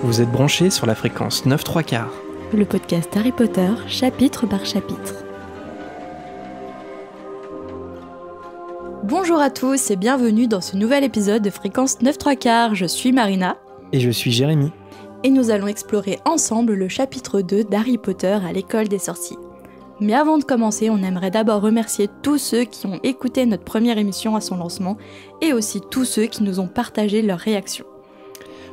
Vous êtes branchés sur la fréquence 9/3/4. Le podcast Harry Potter, chapitre par chapitre. Bonjour à tous et bienvenue dans ce nouvel épisode de Fréquence 9/3/4. Je suis Marina. Et je suis Jérémy. Et nous allons explorer ensemble le chapitre 2 d'Harry Potter à l'école des sorciers. Mais avant de commencer, on aimerait d'abord remercier tous ceux qui ont écouté notre première émission à son lancement et aussi tous ceux qui nous ont partagé leurs réactions.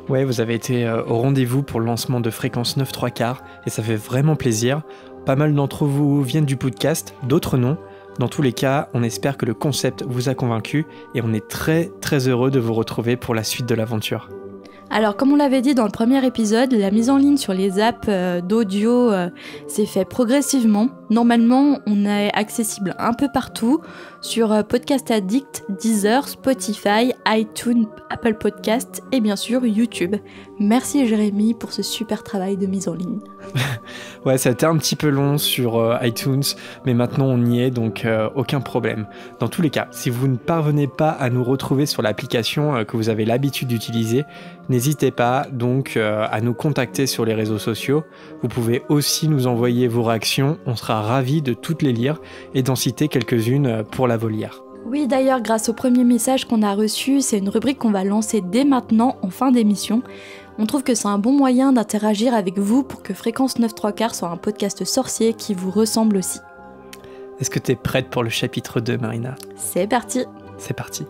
Ouais, vous avez été au rendez-vous pour le lancement de Fréquence 9/3/4 et ça fait vraiment plaisir. Pas mal d'entre vous viennent du podcast, d'autres non. Dans tous les cas, on espère que le concept vous a convaincu et on est très très heureux de vous retrouver pour la suite de l'aventure. Alors, comme on l'avait dit dans le premier épisode, la mise en ligne sur les apps d'audio s'est fait progressivement. Normalement, on est accessible un peu partout, sur Podcast Addict, Deezer, Spotify, iTunes, Apple Podcasts et bien sûr YouTube. Merci Jérémy pour ce super travail de mise en ligne. Ouais, ça a été un petit peu long sur iTunes, mais maintenant on y est, donc aucun problème. Dans tous les cas, si vous ne parvenez pas à nous retrouver sur l'application que vous avez l'habitude d'utiliser, n'hésitez pas donc à nous contacter sur les réseaux sociaux. Vous pouvez aussi nous envoyer vos réactions, on sera ravis de toutes les lire et d'en citer quelques-unes pour la volière. Oui, d'ailleurs, grâce au premier message qu'on a reçu, c'est une rubrique qu'on va lancer dès maintenant en fin d'émission. On trouve que c'est un bon moyen d'interagir avec vous pour que Fréquence 9/3/4 soit un podcast sorcier qui vous ressemble aussi. Est-ce que t'es prête pour le chapitre 2, Marina ? C'est parti. C'est parti.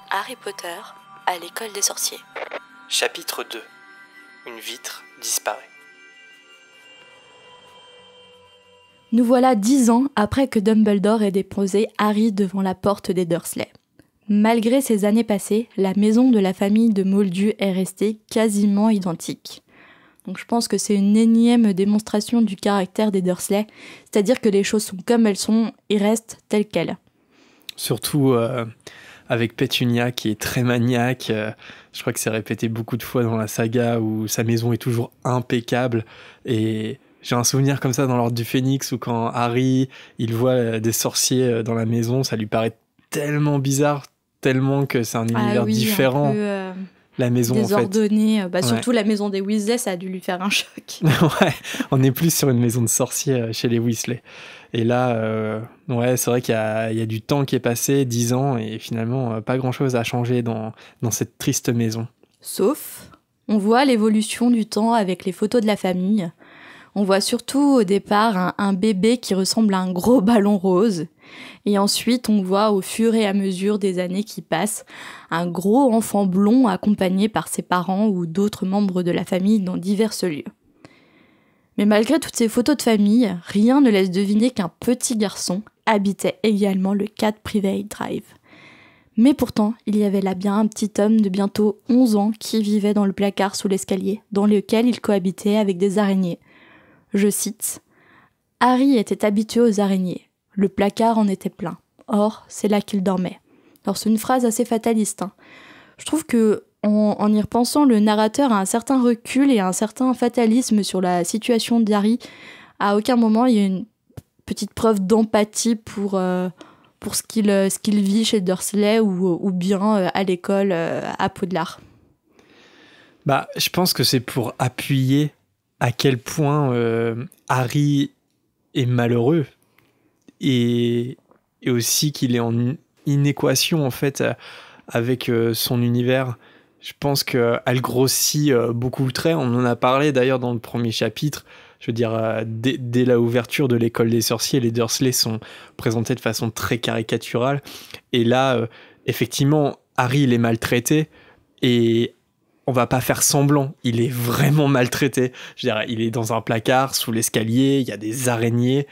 Harry Potter à l'école des sorciers. Chapitre 2. Une vitre disparaît. Nous voilà 10 ans après que Dumbledore ait déposé Harry devant la porte des Dursley. Malgré ces années passées, la maison de la famille de Moldu est restée quasiment identique. Donc je pense que c'est une énième démonstration du caractère des Dursley, c'est-à-dire que les choses sont comme elles sont et restent telles quelles. Surtout avec Pétunia qui est très maniaque, je crois que c'est répété beaucoup de fois dans la saga où sa maison est toujours impeccable et j'ai un souvenir comme ça dans l'Ordre du Phénix où quand Harry il voit des sorciers dans la maison, ça lui paraît tellement bizarre, tellement que c'est un univers différent. Un peu, la maison désordonnée, en fait. Surtout la maison des Weasley, ça a dû lui faire un choc. Ouais, on est plus sur une maison de sorciers chez les Weasley. Et là, ouais, c'est vrai qu'il y a du temps qui est passé, 10 ans, et finalement, pas grand-chose a changé dans cette triste maison. Sauf, on voit l'évolution du temps avec les photos de la famille. On voit surtout au départ un bébé qui ressemble à un gros ballon rose. Et ensuite, on voit au fur et à mesure des années qui passent, un gros enfant blond accompagné par ses parents ou d'autres membres de la famille dans divers lieux. Mais malgré toutes ces photos de famille, rien ne laisse deviner qu'un petit garçon habitait également le 4 Private Drive. Mais pourtant, il y avait là bien un petit homme de bientôt 11 ans qui vivait dans le placard sous l'escalier, dans lequel il cohabitait avec des araignées. Je cite « Harry était habitué aux araignées. Le placard en était plein. Or, c'est là qu'il dormait. » Alors c'est une phrase assez fataliste. Je trouve que, en y repensant, le narrateur a un certain recul et un certain fatalisme sur la situation d'Harry. À aucun moment, il y a une petite preuve d'empathie pour ce qu'il vit chez Dursley ou bien à l'école à Poudlard. Bah, je pense que c'est pour appuyer à quel point Harry est malheureux et aussi qu'il est en inéquation en fait avec son univers. Je pense qu'elle grossit beaucoup le trait. On en a parlé d'ailleurs dans le premier chapitre. Je veux dire, dès la ouverture de l'école des sorciers, les Dursley sont présentés de façon très caricaturale. Et là, effectivement, Harry il est maltraité et on va pas faire semblant, il est vraiment maltraité. Je dirais, il est dans un placard, sous l'escalier, il y a des araignées.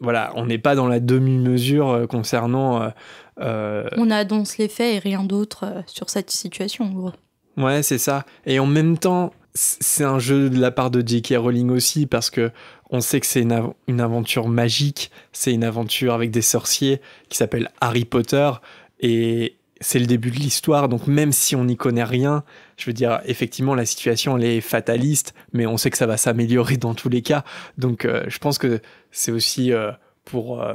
Voilà, on n'est pas dans la demi-mesure concernant... On annonce les faits et rien d'autre sur cette situation, en gros. Ouais, c'est ça. Et en même temps, c'est un jeu de la part de J.K. Rowling aussi, parce que on sait que c'est une aventure magique, c'est une aventure avec des sorciers qui s'appelle Harry Potter, et c'est le début de l'histoire, donc même si on n'y connaît rien, je veux dire, effectivement, la situation, elle est fataliste, mais on sait que ça va s'améliorer dans tous les cas. Donc, je pense que c'est aussi pour,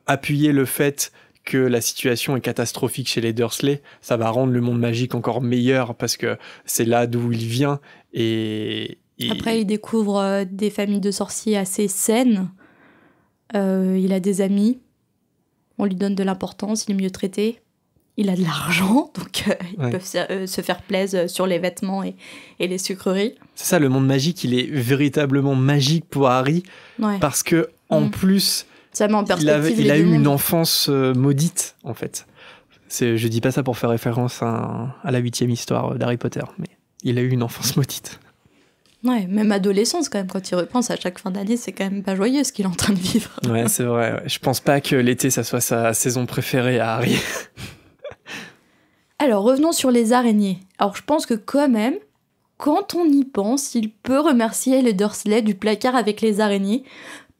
appuyer le fait que la situation est catastrophique chez les Dursley, ça va rendre le monde magique encore meilleur parce que c'est là d'où il vient. Et Après, il découvre des familles de sorciers assez saines. Il a des amis. On lui donne de l'importance, il est mieux traité. Il a de l'argent, donc ils peuvent se faire plaisir sur les vêtements et les sucreries. C'est ça, le monde magique, il est véritablement magique pour Harry parce que en plus, ça met en perspective il a eu une enfance maudite, en fait. Je dis pas ça pour faire référence à la 8e histoire d'Harry Potter, mais il a eu une enfance maudite. Ouais, même adolescence quand même, quand il repense à chaque fin d'année, c'est quand même pas joyeux ce qu'il est en train de vivre. Ouais, c'est vrai. Ouais. Je pense pas que l'été, ça soit sa saison préférée à Harry. Alors, revenons sur les araignées. Alors, je pense que quand même, quand on y pense, il peut remercier les Dursley du placard avec les araignées,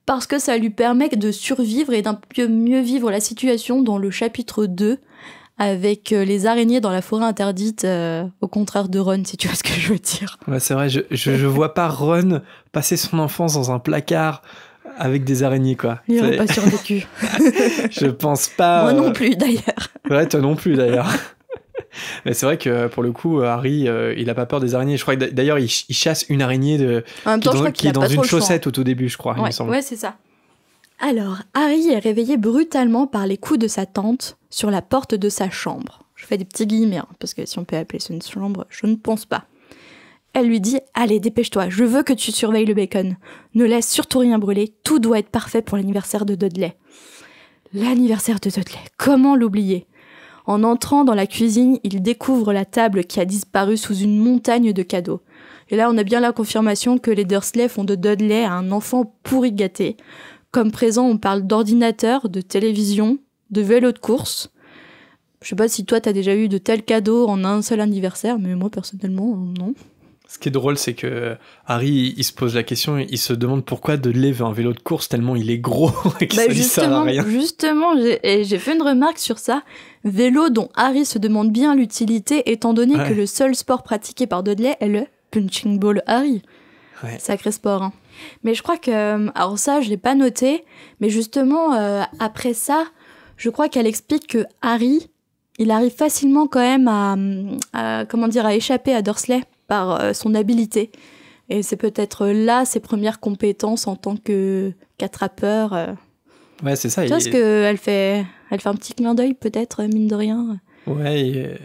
parce que ça lui permet de survivre et d'un peu mieux vivre la situation dans le chapitre 2, avec les araignées dans la forêt interdite, au contraire de Ron, si tu vois ce que je veux dire. Ouais, c'est vrai, je vois pas Ron passer son enfance dans un placard avec des araignées, quoi. Il n'aurait pas survécu. Je pense pas... Moi non plus, d'ailleurs. Ouais, toi non plus, d'ailleurs. Mais c'est vrai que pour le coup, Harry, il a pas peur des araignées. Je crois que d'ailleurs, il chasse une araignée qui est dans une chaussette au tout début, je crois. Il me semble. Ouais, c'est ça. Alors, Harry est réveillé brutalement par les coups de sa tante sur la porte de sa chambre. Je fais des petits guillemets, parce que si on peut appeler ça une chambre, je ne pense pas. Elle lui dit « Allez, dépêche-toi, je veux que tu surveilles le bacon. Ne laisse surtout rien brûler, tout doit être parfait pour l'anniversaire de Dudley. » L'anniversaire de Dudley, comment l'oublier ? En entrant dans la cuisine, il découvre la table qui a disparu sous une montagne de cadeaux. Et là, on a bien la confirmation que les Dursley font de Dudley un enfant pourri gâté. Comme présent, on parle d'ordinateur, de télévision, de vélo de course. Je sais pas si toi, t'as déjà eu de tels cadeaux en un seul anniversaire, mais moi, personnellement, non. Ce qui est drôle, c'est que Harry, il se pose la question, il se demande pourquoi Dudley veut un vélo de course tellement il est gros et que ça lui sert à rien. Justement, j'ai fait une remarque sur ça. Vélo dont Harry se demande bien l'utilité, étant donné que le seul sport pratiqué par Dudley est le punching ball Harry. Ouais. Sacré sport, hein. Mais je crois que... Alors ça, je l'ai pas noté, mais justement, après ça, je crois qu'elle explique que Harry, il arrive facilement quand même à échapper à Dursley par son habileté. Et c'est peut-être là ses premières compétences en tant qu'attrapeur. Ouais, c'est ça. Tu vois ce qu'elle fait? Elle fait un petit clin d'œil, peut-être, mine de rien. Ouais,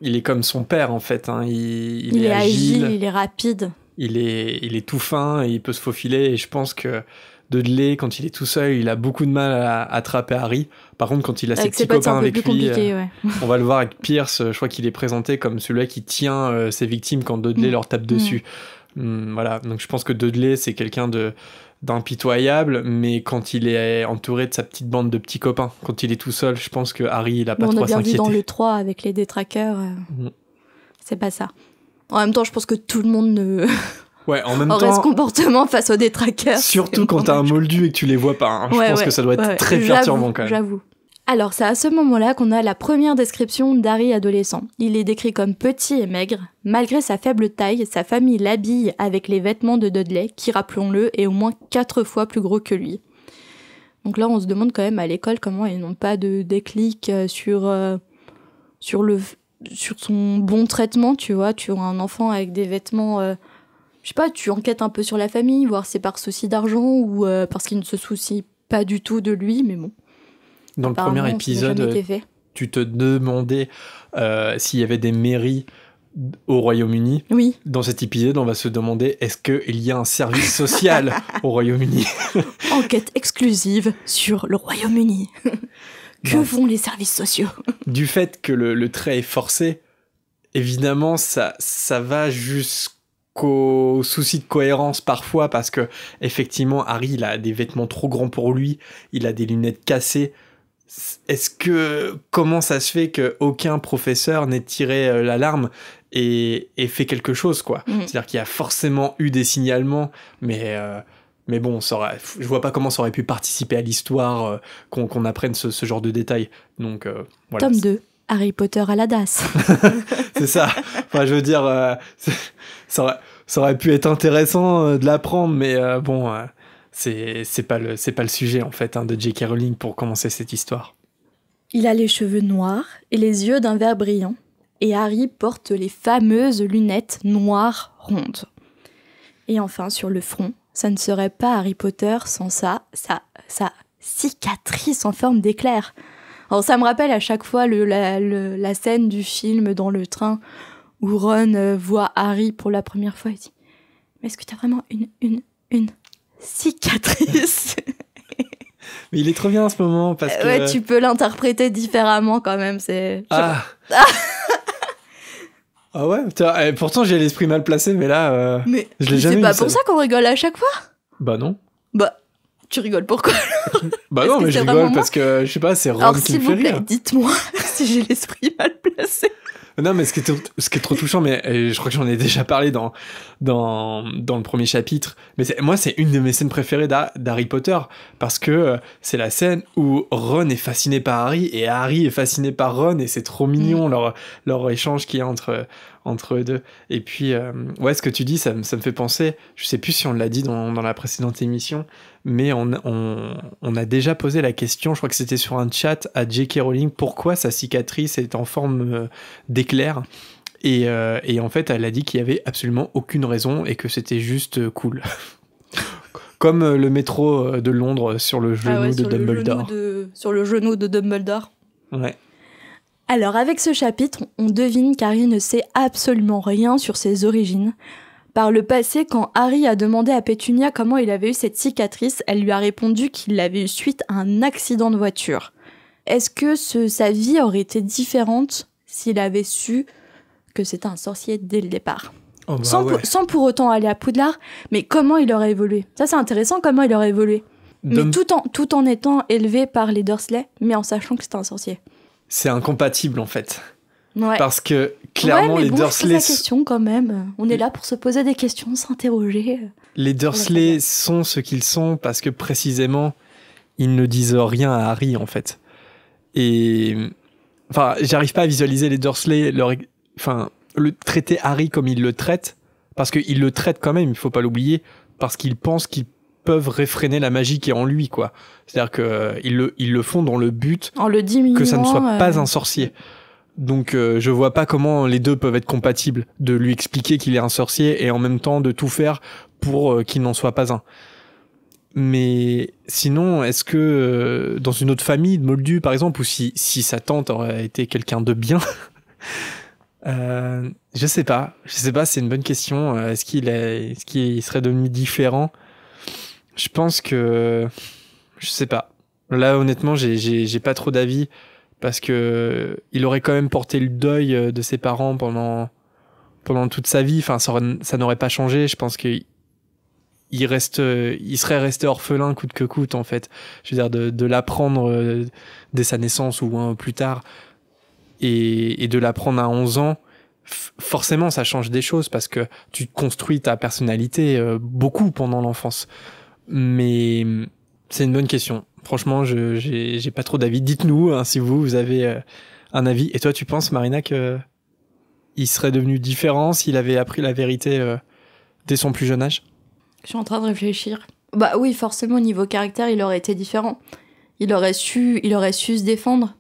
il est comme son père, en fait. Hein. Il est agile, il est rapide. Il est tout fin et il peut se faufiler. Et je pense que Dudley, quand il est tout seul, il a beaucoup de mal à attraper Harry. Par contre, quand il a ses petits copains avec lui, on va le voir avec Pierce. Je crois qu'il est présenté comme celui-là qui tient ses victimes quand Dudley leur tape dessus. Voilà. Donc je pense que Dudley, c'est quelqu'un d'impitoyable, mais quand il est entouré de sa petite bande de petits copains, quand il est tout seul, je pense que Harry, il a pas trop à s'inquiéter. On a bien vu dans le 3 avec les détraqueurs, c'est pas ça. En même temps, je pense que tout le monde aurait ce comportement face aux détraqueurs. Surtout quand t'as un moldu et que tu les vois pas. Hein. Je pense que ça doit être très perturbant quand même. J'avoue. Alors, c'est à ce moment-là qu'on a la première description d'Harry adolescent. Il est décrit comme petit et maigre. Malgré sa faible taille, sa famille l'habille avec les vêtements de Dudley, qui, rappelons-le, est au moins 4 fois plus gros que lui. Donc là, on se demande quand même à l'école comment ils n'ont pas de déclic sur son bon traitement, tu vois. Tu as un enfant avec des vêtements... je sais pas, tu enquêtes un peu sur la famille, voir si c'est par souci d'argent ou parce qu'il ne se soucie pas du tout de lui, mais bon. Dans le premier épisode, tu te demandais s'il y avait des mairies au Royaume-Uni. Oui. Dans cet épisode, on va se demander est-ce qu'il y a un service social au Royaume-Uni. Enquête exclusive sur le Royaume-Uni. Que font les services sociaux? Du fait que le trait est forcé, évidemment, ça va jusqu'au souci de cohérence parfois, parce que effectivement, Harry, il a des vêtements trop grands pour lui, il a des lunettes cassées. Comment ça se fait qu'aucun professeur n'ait tiré l'alarme et fait quelque chose, quoi. C'est-à-dire qu'il y a forcément eu des signalements, mais bon, je vois pas comment ça aurait pu participer à l'histoire, qu'on apprenne ce genre de détails. Donc, voilà. Tome 2, Harry Potter à la DAS. C'est ça. Enfin, je veux dire, ça aurait pu être intéressant de l'apprendre, mais bon... c'est pas le sujet en fait de J.K. Rowling pour commencer cette histoire. Il a les cheveux noirs et les yeux d'un vert brillant. Et Harry porte les fameuses lunettes noires rondes. Et enfin, sur le front, ça ne serait pas Harry Potter sans sa cicatrice en forme d'éclair. Alors ça me rappelle à chaque fois la scène du film dans le train où Ron voit Harry pour la première fois et dit « Mais est-ce que t'as vraiment une cicatrice ?» Mais il est trop bien en ce moment parce que... Ouais, tu peux l'interpréter différemment quand même. C'est... Ah Ah ouais, pourtant j'ai l'esprit mal placé, mais là, mais je l'ai jamais c'est vu. pas pour ça qu'on rigole à chaque fois. Bah non. Bah, tu rigoles pourquoi? Bah non, mais je rigole parce que, je sais pas, c'est Ron qui me fait rire. Dites-moi si j'ai l'esprit mal placé. Non, mais ce qui est trop touchant, mais je crois que j'en ai déjà parlé dans le premier chapitre, mais moi c'est une de mes scènes préférées d'Harry Potter, parce que c'est la scène où Ron est fasciné par Harry, et Harry est fasciné par Ron, et c'est trop mignon leur échange qu'il y a entre eux deux. Et puis, ouais, ce que tu dis, ça me fait penser, je sais plus si on l'a dit dans la précédente émission, mais on a déjà posé la question, je crois que c'était sur un chat à J.K. Rowling, pourquoi sa cicatrice est en forme d'éclair. Et en fait, elle a dit qu'il y avait absolument aucune raison et que c'était juste cool. Comme le métro de Londres sur le genou de Dumbledore. Sur le genou de Dumbledore. Ouais. Alors, avec ce chapitre, on devine qu'Harry ne sait absolument rien sur ses origines. Par le passé, quand Harry a demandé à Pétunia comment il avait eu cette cicatrice, elle lui a répondu qu'il l'avait eu suite à un accident de voiture. Est-ce que sa vie aurait été différente s'il avait su que c'était un sorcier dès le départ? Oh bah sans pour autant aller à Poudlard, mais comment il aurait évolué? Ça, c'est intéressant, comment il aurait évolué. Mais tout en étant élevé par les Dursley, mais en sachant que c'était un sorcier. C'est incompatible, en fait. Ouais. Parce que, clairement, les Dursley... Je pose la question, quand même. On est là pour se poser des questions, s'interroger. Les Dursley sont ce qu'ils sont parce que, précisément, ils ne disent rien à Harry, en fait. Et... Enfin, j'arrive pas à visualiser les Dursley, le traiter Harry comme ils le traitent, parce qu'ils le traitent quand même, il faut pas l'oublier, parce qu'ils pensent qu'ils peuvent réfréner la magie qui est en lui, quoi. C'est-à-dire qu'ils le font dans le but en le diminuant, que ça ne soit pas un sorcier. Donc je vois pas comment les deux peuvent être compatibles, de lui expliquer qu'il est un sorcier et en même temps de tout faire pour qu'il n'en soit pas un. Mais sinon, est-ce que dans une autre famille de Moldus, par exemple, ou si sa tante aurait été quelqu'un de bien, je sais pas, c'est une bonne question. Est-ce qu'il serait devenu différent? Je pense que je sais pas. Là, honnêtement, j'ai pas trop d'avis parce que il aurait quand même porté le deuil de ses parents pendant toute sa vie. Enfin, ça n'aurait pas changé. Je pense que il serait resté orphelin coûte que coûte, en fait. Je veux dire, de l'apprendre dès sa naissance ou plus tard, et de l'apprendre à 11 ans, forcément, ça change des choses, parce que tu construis ta personnalité beaucoup pendant l'enfance. Mais c'est une bonne question. Franchement, j'ai pas trop d'avis. Dites-nous si vous avez un avis. Et toi, tu penses, Marina, que il serait devenu différent s'il avait appris la vérité dès son plus jeune âge? Je suis en train de réfléchir. Bah oui, forcément, niveau caractère, il aurait été différent. Il aurait su se défendre.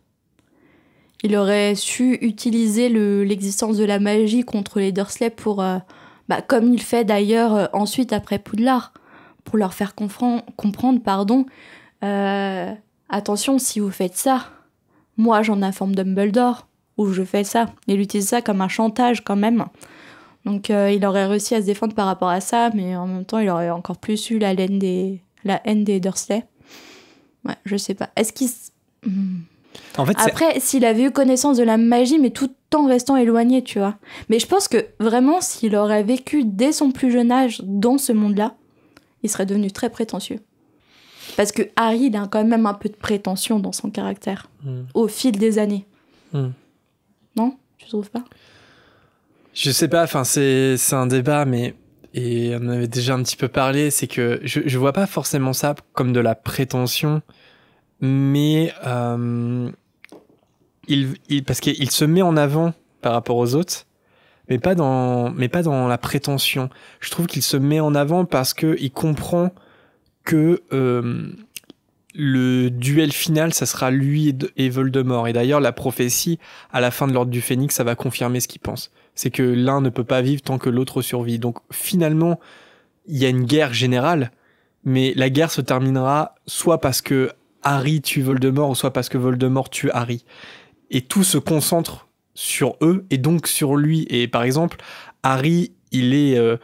Il aurait su utiliser l'existence de la magie contre les Dursley pour, comme il fait d'ailleurs ensuite après Poudlard, pour leur faire comprendre, attention, si vous faites ça, moi j'en informe Dumbledore, ou je fais ça. Il utilise ça comme un chantage quand même. Donc il aurait réussi à se défendre par rapport à ça, mais en même temps il aurait encore plus eu la haine des Dursley. Ouais, je sais pas. Est-ce qu'il... En fait, après, s'il avait eu connaissance de la magie, mais tout en restant éloigné, tu vois. Mais je pense que vraiment, s'il aurait vécu dès son plus jeune âge dans ce monde-là, il serait devenu très prétentieux. Parce que Harry, il a quand même un peu de prétention dans son caractère, au fil des années. Non? Tu trouves pas? Je sais pas, enfin, c'est un débat, mais... Et on en avait déjà un petit peu parlé, c'est que je vois pas forcément ça comme de la prétention, mais parce qu'il se met en avant par rapport aux autres, mais pas dans la prétention. Je trouve qu'il se met en avant parce que il comprend que le duel final, ça sera lui et Voldemort. Et d'ailleurs, la prophétie, à la fin de l'Ordre du Phénix, ça va confirmer ce qu'il pense. C'est que l'un ne peut pas vivre tant que l'autre survit. Donc finalement, il y a une guerre générale, mais la guerre se terminera soit parce que Harry tue Voldemort, ou soit parce que Voldemort tue Harry. Et tout se concentre sur eux, et donc sur lui. Et par exemple, Harry, il est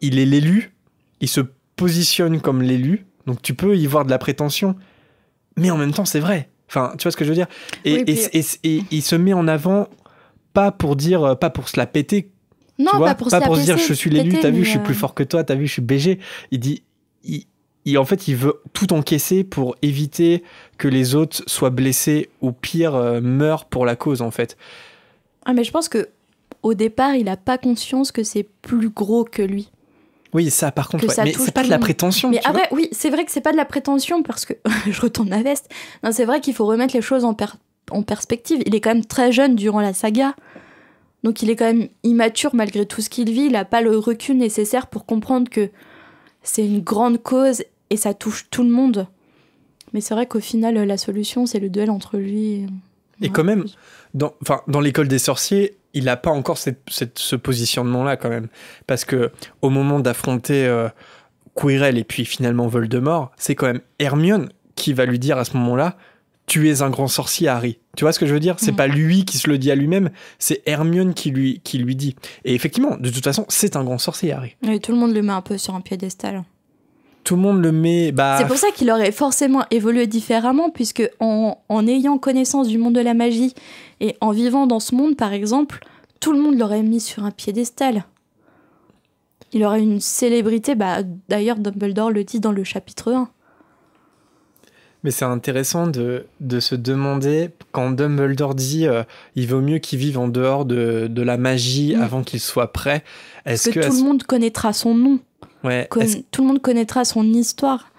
l'élu, il se positionne comme l'élu, donc tu peux y voir de la prétention, mais en même temps c'est vrai. Enfin, tu vois ce que je veux dire ? Et il se met en avant pas pour se la péter. Non, tu vois, pas pour se dire je suis l'élu, t'as vu, mais je suis plus fort que toi, t'as vu, je suis BG. Il dit, en fait, il veut tout encaisser pour éviter que les autres soient blessés ou pire meurent pour la cause en fait. Ah, mais je pense que au départ, il a pas conscience que c'est plus gros que lui. Oui, ça par contre, mais c'est pas de la prétention. Mais après, oui, c'est vrai que c'est pas de la prétention parce que je retourne ma veste. Non, c'est vrai qu'il faut remettre les choses en perspective. Il est quand même très jeune durant la saga. Donc il est quand même immature malgré tout ce qu'il vit. Il n'a pas le recul nécessaire pour comprendre que c'est une grande cause et ça touche tout le monde. Mais c'est vrai qu'au final, la solution, c'est le duel entre lui et quand même, dans l'école des sorciers, il n'a pas encore ce positionnement-là quand même. Parce que au moment d'affronter Quirrell et puis finalement Voldemort, c'est quand même Hermione qui va lui dire à ce moment-là « Tu es un grand sorcier, Harry ». Tu vois ce que je veux dire ? C'est pas lui qui se le dit à lui-même, c'est Hermione qui lui dit. Et effectivement, de toute façon, c'est un grand sorcier, Harry. Oui, tout le monde le met un peu sur un piédestal. Tout le monde le met... C'est pour ça qu'il aurait forcément évolué différemment, puisque en ayant connaissance du monde de la magie et en vivant dans ce monde, par exemple, tout le monde l'aurait mis sur un piédestal. Il aurait une célébrité, d'ailleurs Dumbledore le dit dans le chapitre 1. Mais c'est intéressant de se demander, quand Dumbledore dit il vaut mieux qu'il vive en dehors de la magie avant qu'il soit prêt. Est-ce que tout le monde connaîtra son nom. Ouais, tout le monde connaîtra son histoire.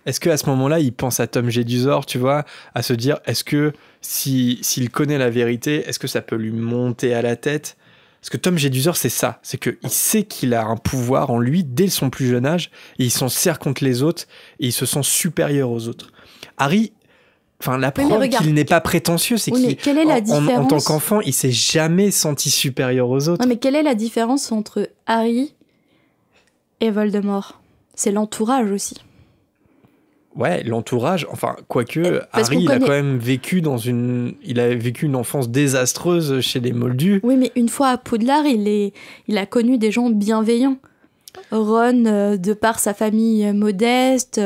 Est-ce qu'à ce moment-là, il pense à Tom Jedusor, tu vois, à se dire, est-ce que s'il connaît la vérité, est-ce que ça peut lui monter à la tête ? Parce que Tom Jedusor, c'est ça, c'est qu'il sait qu'il a un pouvoir en lui dès son plus jeune âge, et il s'en sert contre les autres, et il se sent supérieur aux autres. Harry, la preuve qu'il n'est pas prétentieux, c'est qu'en tant qu'enfant, il s'est jamais senti supérieur aux autres. Non, mais quelle est la différence entre Harry et Voldemort ? C'est l'entourage aussi. Ouais, l'entourage, quoique Harry, il a quand même vécu une enfance désastreuse chez les Moldus. Oui, mais une fois à Poudlard, il a connu des gens bienveillants. Ron, de par sa famille modeste,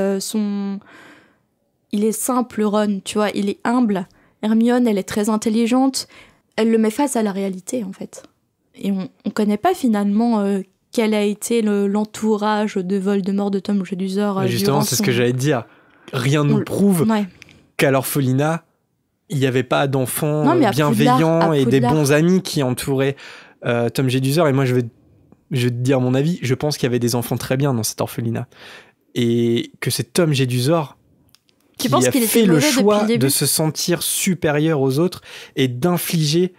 il est simple, Ron, tu vois, il est humble. Hermione, elle est très intelligente. Elle le met face à la réalité, en fait. Et on connaît pas finalement quel a été l'entourage de Voldemort de Tom Jedusor. Justement, c'est ce que j'allais te dire. Rien ne nous prouve qu'à l'orphelinat, il n'y avait pas d'enfants bienveillants et des bons amis qui entouraient Tom Jedusor. Et moi, je vais te dire mon avis. Je pense qu'il y avait des enfants très bien dans cet orphelinat. Et que c'est Tom Jedusor qui a fait le choix de se sentir supérieur aux autres et d'infliger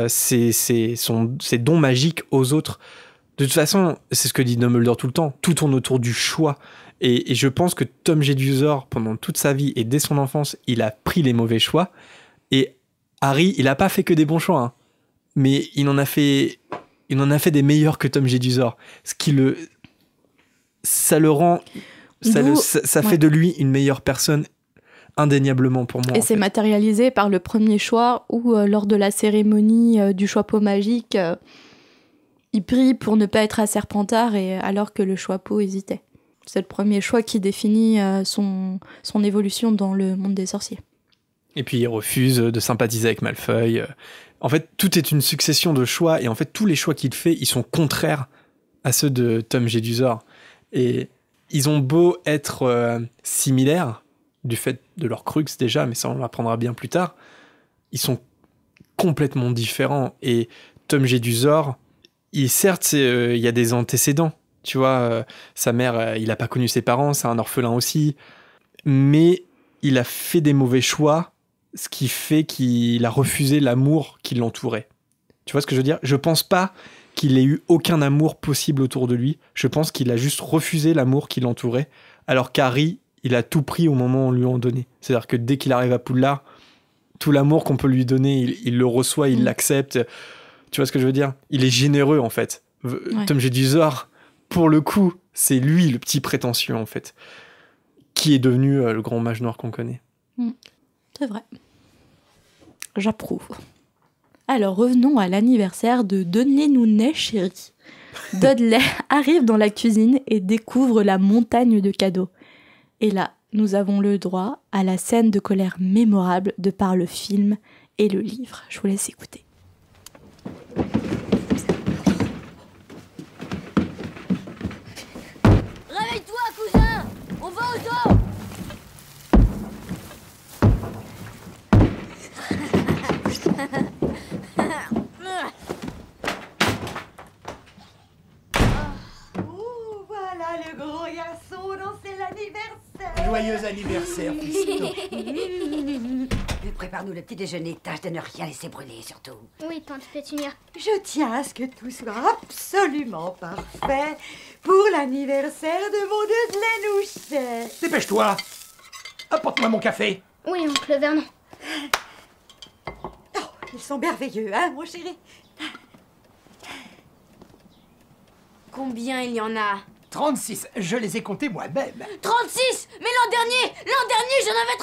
ses dons magiques aux autres. De toute façon, c'est ce que dit Dumbledore tout le temps. Tout tourne autour du choix. Et je pense que Tom Jedusor, pendant toute sa vie et dès son enfance, il a pris les mauvais choix. Et Harry, il n'a pas fait que des bons choix. Hein. Mais il en a fait des meilleurs que Tom Jedusor. Ça le rend... Ça fait de lui une meilleure personne, indéniablement pour moi. Et c'est matérialisé par le premier choix où, lors de la cérémonie du choix-peau magique, il prie pour ne pas être à Serpentard alors que le choix-peau hésitait. C'est le premier choix qui définit son évolution dans le monde des sorciers. Et puis il refuse de sympathiser avec Malfoy. En fait, tout est une succession de choix, et en fait, tous les choix qu'il fait, ils sont contraires à ceux de Tom Jedusor. Et ils ont beau être similaires, du fait de leur crux déjà, mais ça on l'apprendra bien plus tard, ils sont complètement différents. Et Tom Jedusor, certes, il y a des antécédents. Tu vois, sa mère, il n'a pas connu ses parents, c'est un orphelin aussi. Mais il a fait des mauvais choix, ce qui fait qu'il a refusé l'amour qui l'entourait. Tu vois ce que je veux dire ? Je pense pas qu'il ait eu aucun amour possible autour de lui. Je pense qu'il a juste refusé l'amour qui l'entourait. Alors qu'Harry, il a tout pris au moment où on lui en donnait. C'est-à-dire que dès qu'il arrive à Poudlard, tout l'amour qu'on peut lui donner, il le reçoit, il l'accepte. Tu vois ce que je veux dire? Il est généreux, en fait. Tom Jedusor, pour le coup, c'est lui le petit prétentieux, en fait, qui est devenu le grand mage noir qu'on connaît. C'est vrai. J'approuve. Alors, revenons à l'anniversaire de Dudley chéri. Dudley arrive dans la cuisine et découvre la montagne de cadeaux. Et là, nous avons le droit à la scène de colère mémorable de par le film et le livre. Je vous laisse écouter. Réveille-toi, cousin! On va au zoo! Oh, voilà le gros garçon dont c'est l'anniversaire. Joyeux anniversaire, fiston. Prépare-nous le petit déjeuner, tâche de ne rien laisser brûler, surtout. Oui, tante Pétunia. Je tiens à ce que tout soit absolument parfait pour l'anniversaire de mon Dudley Nouchet. Dépêche-toi. Apporte-moi mon café. Oui, oncle Vernon. Oh, ils sont merveilleux, hein, mon chéri? Combien il y en a? 36, je les ai comptés moi-même. 36! Mais l'an dernier, j'en avais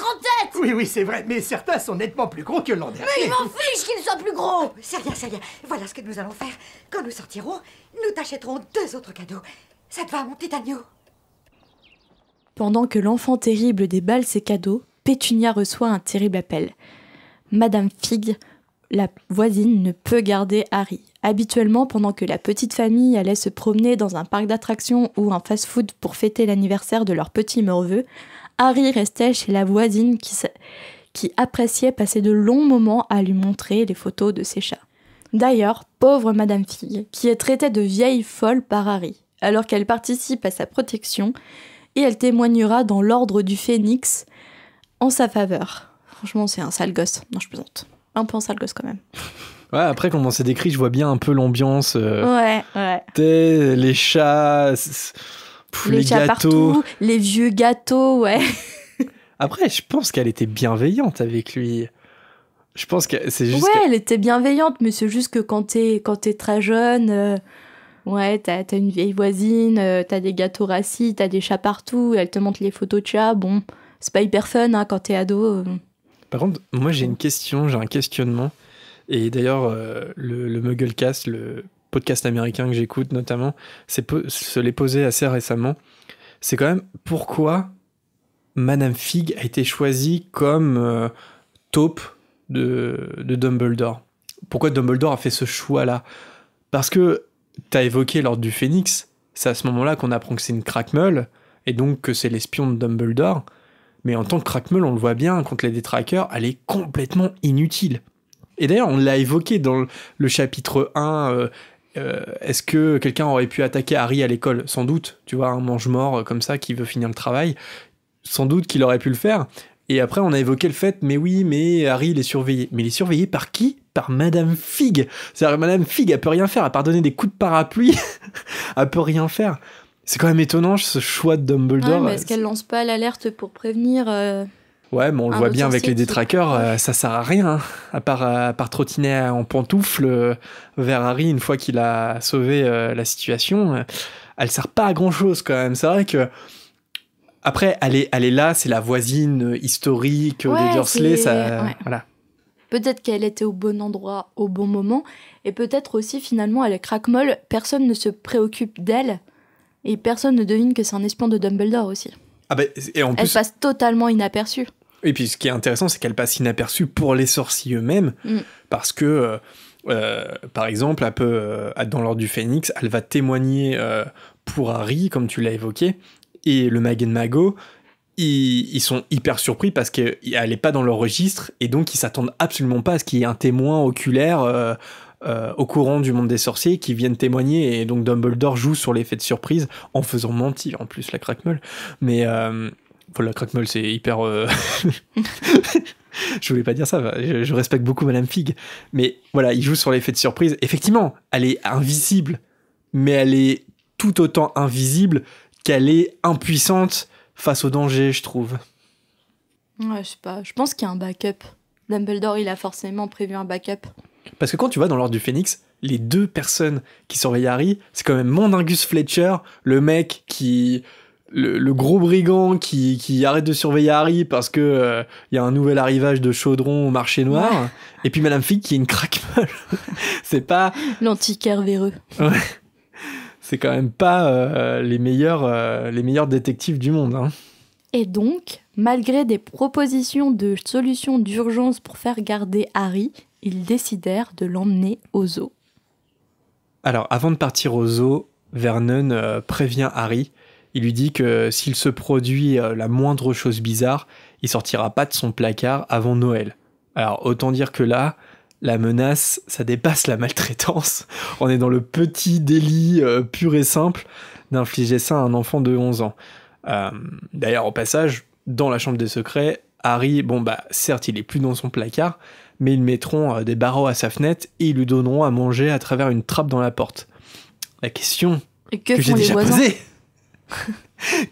37! Oui, c'est vrai, mais certains sont nettement plus gros que l'an dernier. Mais il m'en fiche qu'il soit plus gros! C'est rien. Voilà ce que nous allons faire. Quand nous sortirons, nous t'achèterons 2 autres cadeaux. Ça te va, mon petit agneau? Pendant que l'enfant terrible déballe ses cadeaux, Pétunia reçoit un terrible appel. Madame Fig, la voisine, ne peut garder Harry. Habituellement, pendant que la petite famille allait se promener dans un parc d'attractions ou un fast-food pour fêter l'anniversaire de leur petit neveu, Harry restait chez la voisine qui appréciait passer de longs moments à lui montrer les photos de ses chats. D'ailleurs, pauvre Madame Fig, qui est traitée de vieille folle par Harry, alors qu'elle participe à sa protection, et elle témoignera dans l'ordre du Phénix en sa faveur. Franchement, c'est un sale gosse. Non, je plaisante. Un peu un sale gosse quand même. Ouais, après, comment c'est décrit, je vois bien un peu l'ambiance. Ouais. Les chats, les chats gâteaux. partout, les vieux gâteaux, ouais. Après, je pense qu'elle était bienveillante avec lui. Je pense que c'est juste. Ouais, elle était bienveillante, mais c'est juste que quand t'es très jeune, ouais, t'as une vieille voisine, t'as des gâteaux rassis, t'as des chats partout, elle te montre les photos de chats. Bon, c'est pas hyper fun hein, quand t'es ado. Par contre, moi j'ai une question, j'ai un questionnement. Et d'ailleurs, le Mugglecast, le podcast américain que j'écoute notamment, se l'est posé assez récemment. C'est quand même pourquoi Madame Fig a été choisie comme taupe de Dumbledore. Pourquoi Dumbledore a fait ce choix-là? Parce que t'as évoqué l'Ordre du Phénix, c'est à ce moment-là qu'on apprend que c'est une craquemeule, et donc que c'est l'espion de Dumbledore. Mais en tant que craquemeule, on le voit bien, contre les détraqueurs, elle est complètement inutile. Et d'ailleurs, on l'a évoqué dans le chapitre 1, est-ce que quelqu'un aurait pu attaquer Harry à l'école? Sans doute, tu vois, un mange-mort comme ça qui veut finir le travail. Sans doute qu'il aurait pu le faire. Et après, on a évoqué le fait, mais oui, mais Harry, il est surveillé. Mais il est surveillé par qui? Par Madame Fig. C'est-à-dire que Madame Fig, elle peut rien faire, à part donner des coups de parapluie. Elle peut rien faire. C'est quand même étonnant, ce choix de Dumbledore. Ouais, mais est-ce qu'elle lance pas l'alerte pour prévenir Ouais, mais on le voit bien avec les détraqueurs, ça sert à rien, hein, à part trottiner en pantoufle vers Harry une fois qu'il a sauvé la situation. Elle sert pas à grand-chose quand même. C'est vrai que après, elle est là, c'est la voisine historique des Dursley, ça, ouais. Voilà. Peut-être qu'elle était au bon endroit au bon moment, et peut-être aussi finalement elle est craquemolle, personne ne se préoccupe d'elle, et personne ne devine que c'est un espion de Dumbledore aussi. Ah bah, et en plus, elle passe totalement inaperçue. Et puis ce qui est intéressant, c'est qu'elle passe inaperçue pour les sorciers eux-mêmes, parce que, par exemple, elle peut, dans l'Ordre du Phénix, elle va témoigner pour Harry, comme tu l'as évoqué, et le Mag et Mago, ils sont hyper surpris parce qu'elle n'est pas dans leur registre, et donc ils s'attendent absolument pas à ce qu'il y ait un témoin oculaire au courant du monde des sorciers qui viennent témoigner, et donc Dumbledore joue sur l'effet de surprise en faisant mentir en plus la craquemeule. Mais la craquemeule, c'est hyper... Je voulais pas dire ça, je respecte beaucoup Madame Fig, mais voilà, il joue sur l'effet de surprise. Effectivement, elle est invisible, mais elle est tout autant invisible qu'elle est impuissante face au danger, je trouve. Ouais, je sais pas. Je pense qu'il y a un backup. Dumbledore, il a forcément prévu un backup. Parce que quand tu vas dans l'Ordre du Phénix, les deux personnes qui surveillent Harry, c'est quand même Mundungus Fletcher, le mec qui... Le gros brigand qui arrête de surveiller Harry parce que y a un nouvel arrivage de chaudron au marché noir. Ouais. Et puis Madame Fig qui est une craque-molle. C'est pas... L'antiquaire véreux. Ouais. C'est quand même pas les meilleurs détectives du monde. Hein. Et donc, malgré des propositions de solutions d'urgence pour faire garder Harry, ils décidèrent de l'emmener au zoo. Alors, avant de partir au zoo, Vernon prévient Harry. Il lui dit que s'il se produit la moindre chose bizarre, il sortira pas de son placard avant Noël. Alors, autant dire que là, la menace, ça dépasse la maltraitance. On est dans le petit délit pur et simple d'infliger ça à un enfant de 11 ans. D'ailleurs, au passage, dans la chambre des secrets, Harry, certes, il est plus dans son placard, mais ils mettront des barreaux à sa fenêtre et ils lui donneront à manger à travers une trappe dans la porte. La question Et que j'ai font les déjà voisins posée,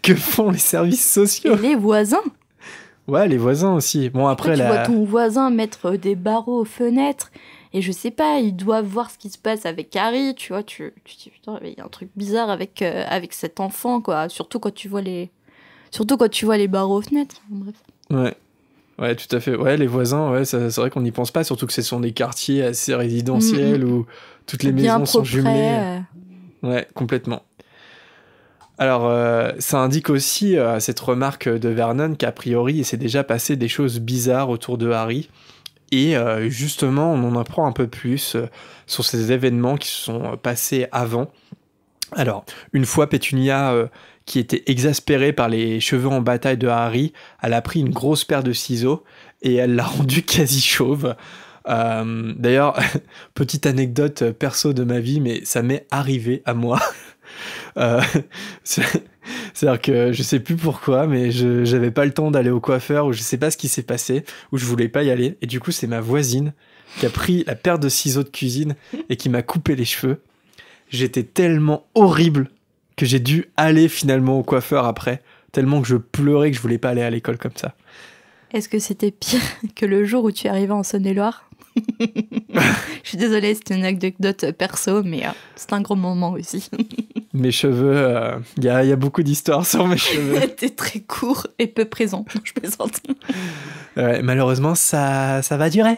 que font les services sociaux? Et les voisins? Ouais, les voisins aussi. Bon, après, tu vois ton voisin mettre des barreaux aux fenêtres, et je sais pas, ils doivent voir ce qui se passe avec Harry, tu vois, tu te dis, putain, il y a un truc bizarre avec cet enfant, quoi, surtout quand tu vois les barreaux aux fenêtres. Bref. Ouais, tout à fait. Ouais, les voisins, ouais, c'est vrai qu'on n'y pense pas, surtout que ce sont des quartiers assez résidentiels où toutes les bien maisons sont propres, jumelées. Ouais, complètement. Alors, ça indique aussi cette remarque de Vernon qu'a priori, il s'est déjà passé des choses bizarres autour de Harry. Et justement, on en apprend un peu plus sur ces événements qui se sont passés avant. Alors, une fois, Pétunia, qui était exaspérée par les cheveux en bataille de Harry, elle a pris une grosse paire de ciseaux et elle l'a rendu quasi chauve. D'ailleurs, petite anecdote perso de ma vie, mais ça m'est arrivé à moi. C'est-à-dire que je sais plus pourquoi, mais j'avais pas le temps d'aller au coiffeur, ou je sais pas ce qui s'est passé, ou je voulais pas y aller, et du coup c'est ma voisine qui a pris la paire de ciseaux de cuisine et qui m'a coupé les cheveux. J'étais tellement horrible que j'ai dû aller finalement au coiffeur après, tellement que je pleurais que je voulais pas aller à l'école comme ça. Est-ce que c'était pire que le jour où tu es arrivé en Saône-et-Loire? Je suis désolée, c'était une anecdote perso, mais c'est un gros moment aussi. Mes cheveux, il y a beaucoup d'histoires sur mes cheveux. T'es très court et peu présent, je plaisante. Malheureusement, ça va durer.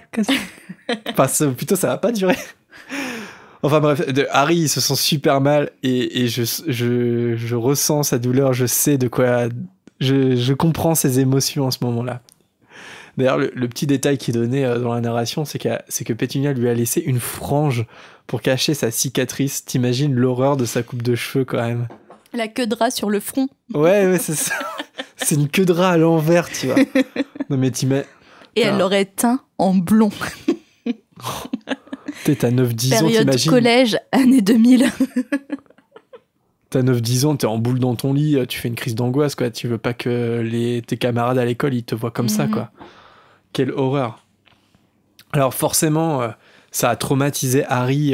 Enfin, plutôt, ça va pas durer. Enfin bref, Harry, il se sent super mal et je ressens sa douleur, je sais de quoi... Je comprends ses émotions en ce moment-là. D'ailleurs, le petit détail qui est donné dans la narration, c'est que Pétunia lui a laissé une frange pour cacher sa cicatrice. T'imagines l'horreur de sa coupe de cheveux quand même. La queue de rat sur le front. Ouais, c'est ça. C'est une queue de rat à l'envers, tu vois. Non mais t'imagines... Et elle l'aurait teint en blond. T'as 9-10 ans, Période t'imagines. collège, année 2000. T'as 9-10 ans, t'es en boule dans ton lit, tu fais une crise d'angoisse, quoi. Tu veux pas que tes camarades à l'école, ils te voient comme ça, quoi. Quelle horreur. Alors forcément, ça a traumatisé Harry,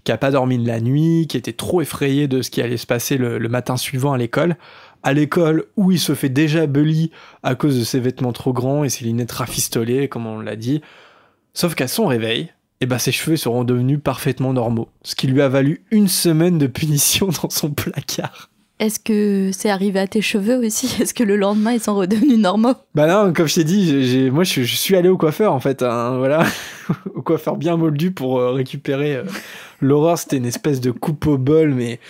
qui a pas dormi de la nuit, qui était trop effrayé de ce qui allait se passer le matin suivant à l'école. À l'école où il se fait déjà bully à cause de ses vêtements trop grands et ses lunettes rafistolées, comme on l'a dit. Sauf qu'à son réveil, ses cheveux seront devenus parfaitement normaux. Ce qui lui a valu 1 semaine de punition dans son placard. Est-ce que c'est arrivé à tes cheveux aussi? Est-ce que le lendemain, ils sont redevenus normaux? Bah non, comme je t'ai dit, moi je suis allé au coiffeur en fait, hein, voilà. Au coiffeur bien moldu pour récupérer l'horreur. C'était une espèce de coupe au bol, mais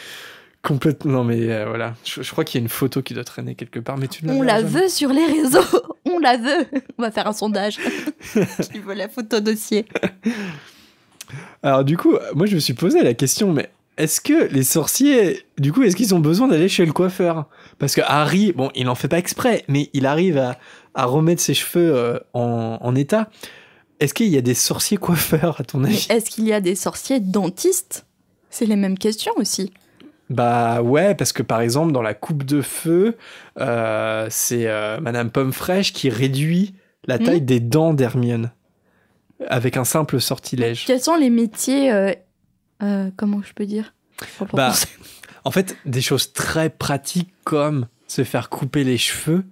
complètement... Non mais voilà, je crois qu'il y a une photo qui doit traîner quelque part, mais tu On la veut sur les réseaux. On la veut. On va faire un sondage. Qui veut la photo dossier? Alors du coup, moi je me suis posé la question, mais est-ce que les sorciers, du coup, est-ce qu'ils ont besoin d'aller chez le coiffeur? Parce que Harry, bon, il n'en fait pas exprès, mais il arrive à remettre ses cheveux en état. Est-ce qu'il y a des sorciers coiffeurs, à ton avis? Mais est-ce qu'il y a des sorciers dentistes? C'est les mêmes questions aussi. Bah ouais, parce que par exemple, dans la coupe de feu, c'est Madame Pomme Fraîche qui réduit la taille des dents d'Hermione avec un simple sortilège. Quels sont les métiers... comment je peux dire? En fait, des choses très pratiques comme se faire couper les cheveux,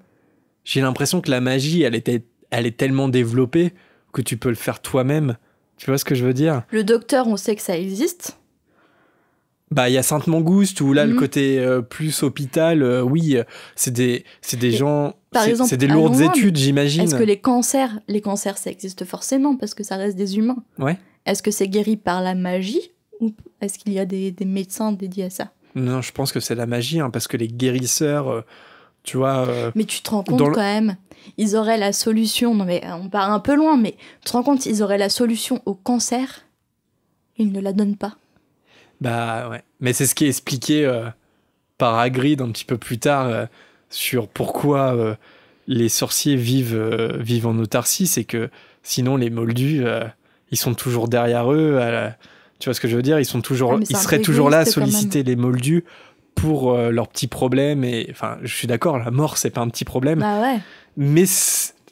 j'ai l'impression que la magie, elle est tellement développée que tu peux le faire toi-même. Tu vois ce que je veux dire? Le docteur, on sait que ça existe. Bah, il y a Sainte-Mangouste où là, le côté plus hôpital, oui, c'est des gens, par exemple, c'est des lourdes allons loin, études, j'imagine. Est-ce que les cancers, ça existe forcément parce que ça reste des humains? Ouais. Est-ce que c'est guéri par la magie ou est-ce qu'il y a des médecins dédiés à ça? Non, je pense que c'est la magie, hein, parce que les guérisseurs, tu vois... Mais tu te rends compte quand même, ils auraient la solution, non mais on part un peu loin, mais tu te rends compte, ils auraient la solution au cancer, ils ne la donnent pas. Bah ouais, mais c'est ce qui est expliqué par Hagrid un petit peu plus tard sur pourquoi les sorciers vivent en autarcie, c'est que sinon les moldus, ils sont toujours derrière eux, tu vois ce que je veux dire, ils seraient toujours là à solliciter les moldus pour leurs petits problèmes, et enfin je suis d'accord, la mort c'est pas un petit problème, Bah ouais. mais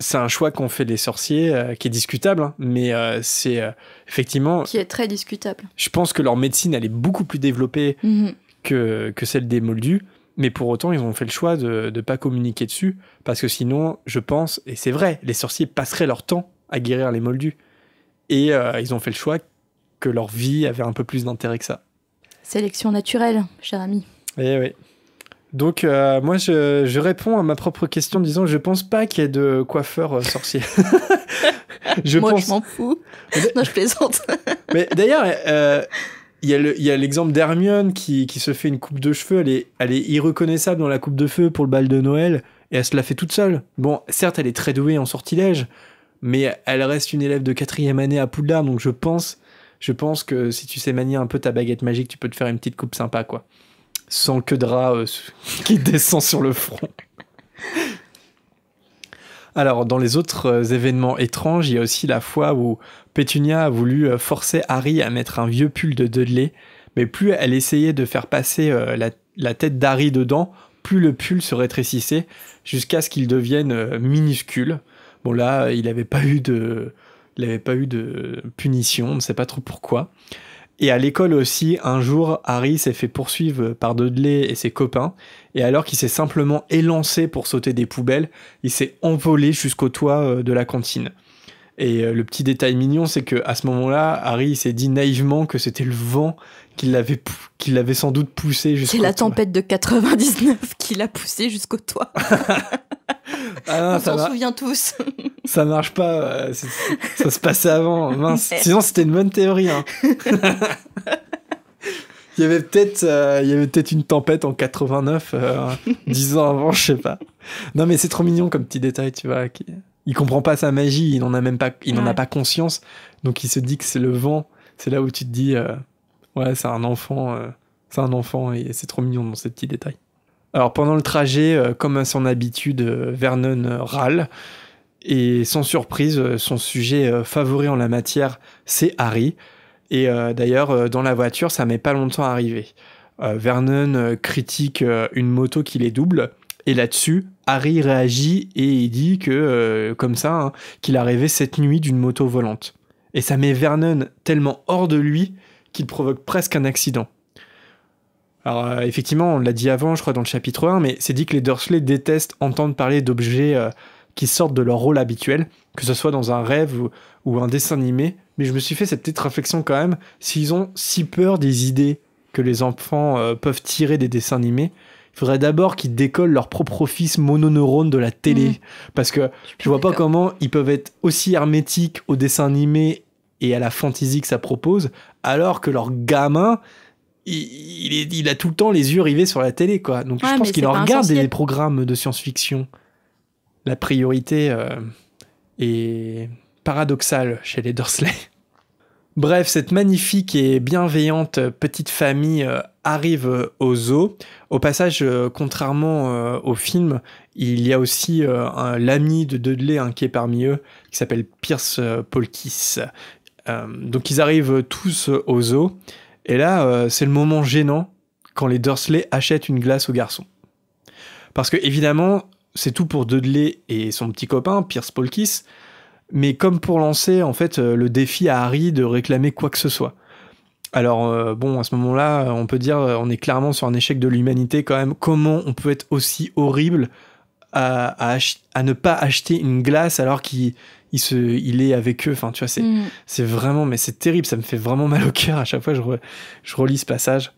c'est un choix qu'ont fait les sorciers qui est discutable, hein, mais c'est effectivement... Qui est très discutable. Je pense que leur médecine, elle est beaucoup plus développée que celle des moldus, mais pour autant, ils ont fait le choix de ne pas communiquer dessus, parce que sinon, je pense, et c'est vrai, les sorciers passeraient leur temps à guérir les moldus, et ils ont fait le choix que leur vie avait un peu plus d'intérêt que ça. Sélection naturelle, cher ami. Eh oui. Donc, moi, je réponds à ma propre question en disant que je pense pas qu'il y ait de coiffeur sorcier. Je m'en fous. Non, je plaisante. Mais d'ailleurs, il y a l'exemple d'Hermione qui se fait une coupe de cheveux. Elle est irreconnaissable dans la coupe de feu pour le bal de Noël, et elle se la fait toute seule. Bon, certes, elle est très douée en sortilège, mais elle reste une élève de 4e année à Poudlard, donc je pense que si tu sais manier un peu ta baguette magique, tu peux te faire une petite coupe sympa, quoi. Sans que drap qui descend sur le front. Alors, dans les autres événements étranges, il y a aussi la fois où Pétunia a voulu forcer Harry à mettre un vieux pull de Dudley, mais plus elle essayait de faire passer la tête d'Harry dedans, plus le pull se rétrécissait, jusqu'à ce qu'il devienne minuscule. Bon là, il n'avait pas eu de punition, on ne sait pas trop pourquoi. Et à l'école aussi, un jour, Harry s'est fait poursuivre par Dudley et ses copains, et alors qu'il s'est simplement élancé pour sauter des poubelles, il s'est envolé jusqu'au toit de la cantine. Et le petit détail mignon, c'est qu'à ce moment-là, Harry s'est dit naïvement que c'était le vent qui l'avait sans doute poussé jusqu'au toit. C'est la tempête de 99 qui l'a poussé jusqu'au toit. Ah non, on s'en souvient tous. Ça marche pas, ça se passait avant, mince. Sinon c'était une bonne théorie. Hein. Il y avait peut-être une tempête en 89, 10 ans avant, je sais pas. Non mais c'est trop mignon comme petit détail, tu vois. Il comprend pas sa magie, il n'en a pas conscience, donc il se dit que c'est le vent. C'est là où tu te dis, ouais, c'est un enfant et c'est trop mignon dans ces petits détails. Alors pendant le trajet, comme à son habitude, Vernon râle. Et sans surprise, son sujet favori en la matière, c'est Harry. Et d'ailleurs, dans la voiture, ça met pas longtemps à arriver. Vernon critique une moto qui les double. Et là-dessus, Harry réagit et il dit que, comme ça, hein, qu'il a rêvé cette nuit d'une moto volante. Et ça met Vernon tellement hors de lui qu'il provoque presque un accident. Alors effectivement, on l'a dit avant, je crois, dans le chapitre 1, mais c'est dit que les Dursley détestent entendre parler d'objets qui sortent de leur rôle habituel, que ce soit dans un rêve ou un dessin animé. Mais je me suis fait cette petite réflexion quand même, s'ils ont si peur des idées que les enfants peuvent tirer des dessins animés, il faudrait d'abord qu'ils décollent leur propre office mononeurone de la télé. Parce que je vois pas comment ils peuvent être aussi hermétiques aux dessins animés et à la fantaisie que ça propose, alors que leur gamin... Il a tout le temps les yeux rivés sur la télé, quoi. Donc je pense qu'il en regarde des programmes de science-fiction. La priorité est paradoxale chez les Dursley. Bref, cette magnifique et bienveillante petite famille arrive au zoo. Au passage, contrairement au film, il y a aussi l'ami de Dudley qui est parmi eux, qui s'appelle Pierce Polkiss. Donc ils arrivent tous au zoo. Et là, c'est le moment gênant quand les Dursley achètent une glace au garçon. Parce que, évidemment, c'est tout pour Dudley et son petit copain, Pierce Polkiss, mais comme pour lancer, en fait, le défi à Harry de réclamer quoi que ce soit. Alors, bon, à ce moment-là, on peut dire on est clairement sur un échec de l'humanité quand même. Comment on peut être aussi horrible à ne pas acheter une glace alors qu'il est avec eux. Enfin, tu vois, c'est vraiment, mais c'est terrible. Ça me fait vraiment mal au cœur à chaque fois que je relis ce passage.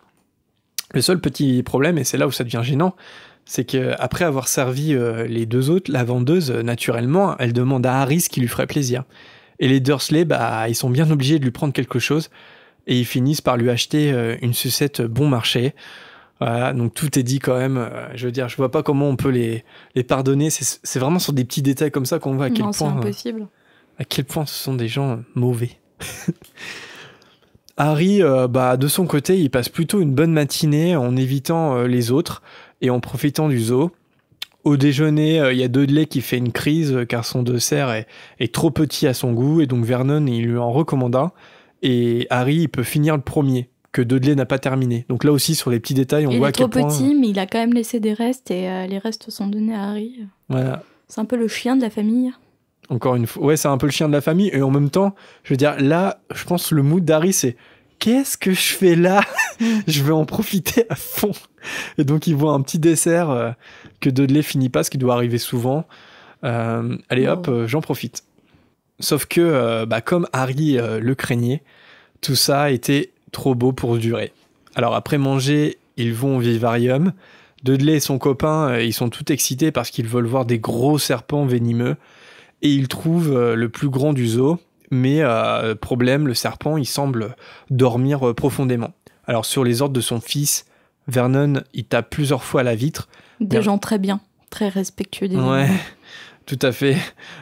Le seul petit problème, et c'est là où ça devient gênant, c'est qu'après avoir servi les deux autres, la vendeuse, naturellement, elle demande à Harry ce qui lui ferait plaisir. Et les Dursley, ils sont bien obligés de lui prendre quelque chose, et ils finissent par lui acheter une sucette bon marché. Voilà, donc tout est dit quand même. Je veux dire, je vois pas comment on peut les pardonner. C'est vraiment sur des petits détails comme ça qu'on voit à quel Non, point... c'est impossible. À quel point ce sont des gens mauvais. Harry, de son côté, il passe plutôt une bonne matinée en évitant les autres et en profitant du zoo. Au déjeuner, il y a Dudley qui fait une crise car son dessert est trop petit à son goût et donc Vernon, il lui en recommande un. Et Harry, il peut finir le premier, que Dudley n'a pas terminé. Donc là aussi, sur les petits détails, on voit à quel point... Il est trop petit, mais il a quand même laissé des restes et les restes sont donnés à Harry. Voilà. C'est un peu le chien de la famille. Encore une fois, ouais, c'est un peu le chien de la famille. Et en même temps, je veux dire, là, je pense le mood d'Harry, c'est qu'est-ce que je fais là? Je vais en profiter à fond. Et donc, il voit un petit dessert que Dudley finit pas, ce qui doit arriver souvent. Allez, hop, j'en profite. Sauf que, comme Harry le craignait, tout ça était trop beau pour durer. Alors, après manger, ils vont au vivarium. Dudley et son copain, ils sont tout excités parce qu'ils veulent voir des gros serpents venimeux. Et ils trouvent le plus grand du zoo. Mais problème, le serpent, il semble dormir profondément. Alors, sur les ordres de son fils, Vernon, il tape plusieurs fois à la vitre. Des gens très bien, très respectueux des animaux. Ouais, tout à fait.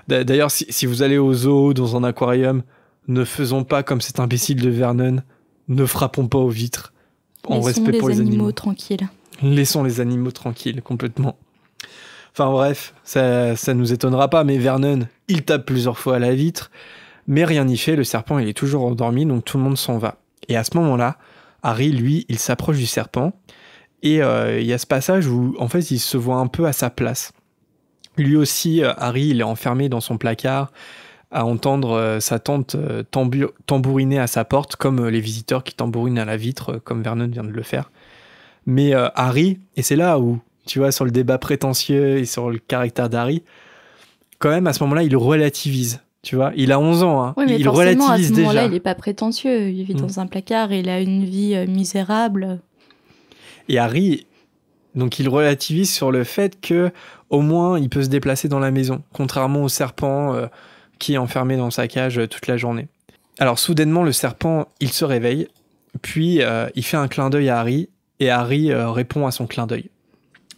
D'ailleurs, si vous allez au zoo, dans un aquarium, ne faisons pas comme cet imbécile de Vernon. Ne frappons pas aux vitres. En respect pour les animaux. Tranquilles. Laissons les animaux tranquilles, complètement. Enfin bref, ça nous étonnera pas, mais Vernon, il tape plusieurs fois à la vitre, mais rien n'y fait, le serpent il est toujours endormi, donc tout le monde s'en va. Et à ce moment-là, Harry, lui, il s'approche du serpent, et il y a ce passage où, en fait, il se voit un peu à sa place. Lui aussi, Harry, il est enfermé dans son placard, à entendre sa tante tambouriner à sa porte, comme les visiteurs qui tambourinent à la vitre, comme Vernon vient de le faire. Mais Harry, et c'est là où, tu vois, sur le débat prétentieux et sur le caractère d'Harry, quand même, à ce moment-là, il relativise. Tu vois, il a 11 ans, hein. Oui, mais il relativise relativise à ce moment-là, déjà. il n'est pas prétentieux. Il vit dans un placard et il a une vie misérable. Et Harry, donc il relativise sur le fait que au moins il peut se déplacer dans la maison, contrairement au serpent qui est enfermé dans sa cage toute la journée. Alors soudainement, le serpent, il se réveille, puis il fait un clin d'œil à Harry, et Harry répond à son clin d'œil.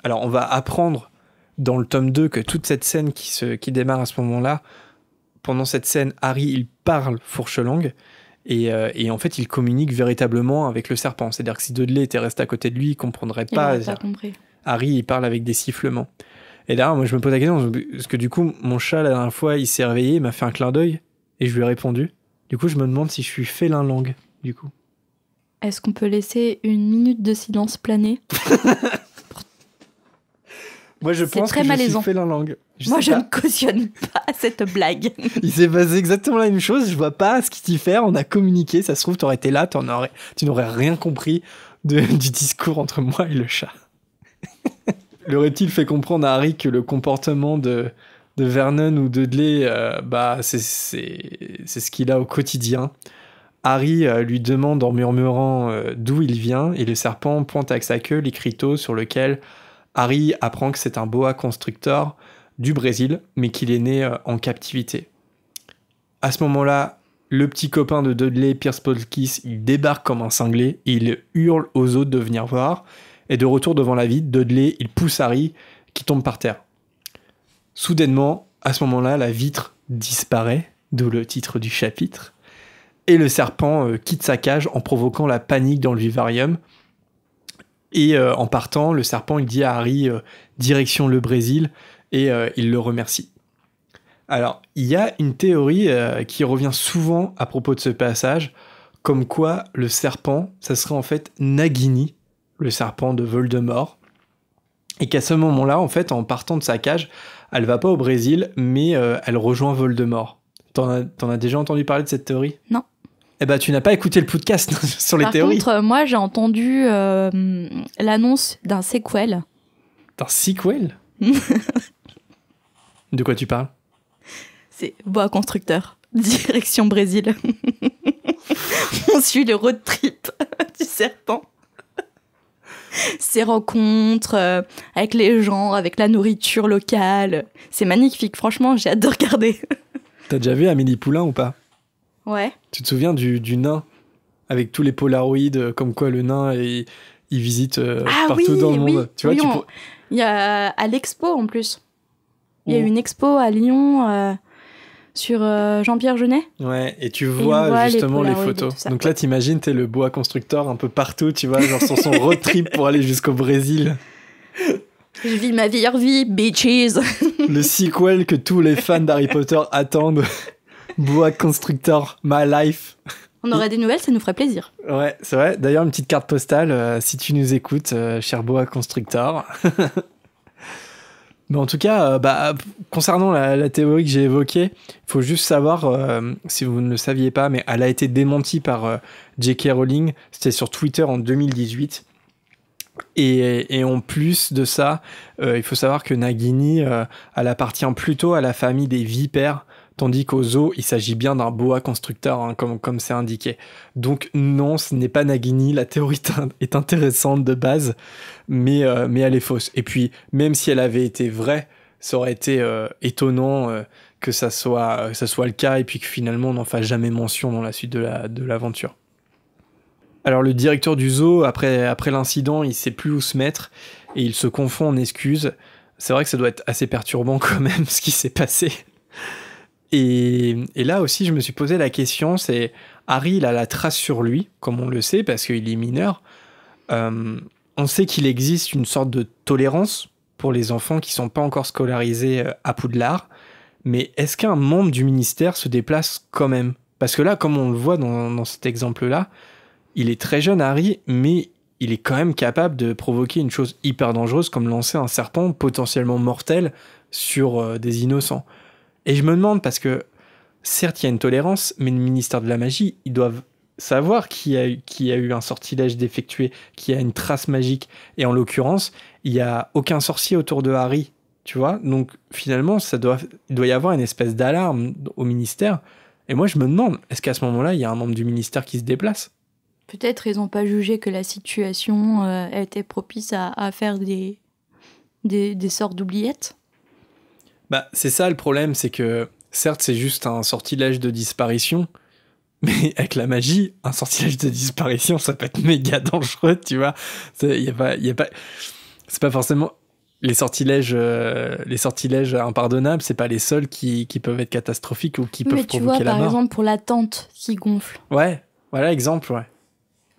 Alors on va apprendre dans le tome 2 que toute cette scène qui démarre à ce moment-là, pendant cette scène, Harry, il parle fourche-langue, et en fait, il communique véritablement avec le serpent. C'est-à-dire que si Dudley était resté à côté de lui, il comprendrait pas. Il n'aurait pas compris. Harry, il parle avec des sifflements. Et là, moi, je me pose la question, parce que du coup, mon chat, la dernière fois, il s'est réveillé, il m'a fait un clin d'œil, et je lui ai répondu. Du coup, je me demande si je suis félin-langue, du coup. Est-ce qu'on peut laisser une minute de silence planer? Moi, je pense que je suis félin-langue. Moi, je ne cautionne pas cette blague. Il s'est passé exactement la même chose. Je vois pas ce qu'il t'y fait. On a communiqué. Ça se trouve, t'aurais été là. Tu n'aurais rien compris du discours entre moi et le chat. L'aurait-il fait comprendre à Harry que le comportement de Vernon ou de Dudley, c'est ce qu'il a au quotidien. Harry lui demande en murmurant d'où il vient, et le serpent pointe avec sa queue l'écriteau sur lequel Harry apprend que c'est un boa constrictor du Brésil, mais qu'il est né en captivité. À ce moment-là, le petit copain de Dudley, Pierce Polkis, il débarque comme un cinglé, et il hurle aux autres de venir voir, et de retour devant la vitre, Dudley, il pousse Harry, qui tombe par terre. Soudainement, à ce moment-là, la vitre disparaît, d'où le titre du chapitre, et le serpent quitte sa cage en provoquant la panique dans le vivarium. Et en partant, le serpent il dit à Harry direction le Brésil, et il le remercie. Alors, il y a une théorie qui revient souvent à propos de ce passage, comme quoi le serpent, ça serait en fait Nagini, le serpent de Voldemort, et qu'à ce moment-là, en fait, en partant de sa cage, elle va pas au Brésil, mais elle rejoint Voldemort. T'en as déjà entendu parler de cette théorie ? Non. Eh ben, tu n'as pas écouté le podcast sur les Par théories. contre, moi, j'ai entendu l'annonce d'un sequel. D'un sequel? De quoi tu parles? C'est bois constructeur, direction Brésil. On suit le road trip du serpent. Ses rencontres avec les gens, avec la nourriture locale. C'est magnifique, franchement, j'ai hâte de regarder. T'as déjà vu Amélie Poulain ou pas? Ouais. Tu te souviens du nain avec tous les polaroïds, comme quoi le nain il visite partout dans le monde. Tu vois, oui, il y a à l'expo en plus. Il y a eu une expo à Lyon sur Jean-Pierre Jeunet. Ouais, et tu on vois voit justement les Polaroids et photos. tout ça. Donc là, t'imagines, t'es le boa constructeur un peu partout, tu vois, genre sur son road trip pour aller jusqu'au Brésil. Je vis ma meilleure vie, bitches. Le sequel que tous les fans d'Harry Potter attendent. Boa constructeur, my life. On aurait des nouvelles, ça nous ferait plaisir. Ouais, c'est vrai. D'ailleurs, une petite carte postale, si tu nous écoutes, cher boa constructeur. Mais en tout cas, concernant la théorie que j'ai évoquée, il faut juste savoir, si vous ne le saviez pas, mais elle a été démentie par J.K. Rowling. C'était sur Twitter en 2018. Et en plus de ça, il faut savoir que Nagini, elle appartient plutôt à la famille des vipères, tandis qu'au zoo, il s'agit bien d'un boa constructeur, hein, comme c'est indiqué. Donc non, ce n'est pas Nagini, la théorie est intéressante de base, mais elle est fausse. Et puis, même si elle avait été vraie, ça aurait été étonnant que ça soit le cas, et puis que finalement on n'en fasse jamais mention dans la suite de l'aventure. Alors le directeur du zoo, après l'incident, il sait plus où se mettre, et il se confond en excuses. C'est vrai que ça doit être assez perturbant quand même, ce qui s'est passé. Et là aussi, je me suis posé la question, c'est Harry, il a la trace sur lui, comme on le sait, parce qu'il est mineur. On sait qu'il existe une sorte de tolérance pour les enfants qui sont pas encore scolarisés à Poudlard, mais est-ce qu'un membre du ministère se déplace quand même? Parce que là, comme on le voit dans cet exemple-là, il est très jeune, Harry, mais il est quand même capable de provoquer une chose hyper dangereuse, comme lancer un serpent potentiellement mortel sur des innocents. Et je me demande, parce que certes il y a une tolérance, mais le ministère de la magie, ils doivent savoir qui a eu un sortilège défectué, qui a une trace magique. Et en l'occurrence, il n'y a aucun sorcier autour de Harry, tu vois. Donc finalement, il doit y avoir une espèce d'alarme au ministère. Et moi je me demande, est-ce qu'à ce moment-là, il y a un membre du ministère qui se déplace? Peut-être ils n'ont pas jugé que la situation était propice à faire des sortes d'oubliettes. Bah, c'est ça le problème, c'est que certes c'est juste un sortilège de disparition, mais avec la magie, un sortilège de disparition, ça peut être méga dangereux, tu vois. C'est pas forcément les sortilèges impardonnables, c'est pas les seuls qui peuvent être catastrophiques ou qui peuvent provoquer la mort. Mais tu vois, par exemple, pour la tente qui gonfle. Ouais, voilà, exemple, ouais.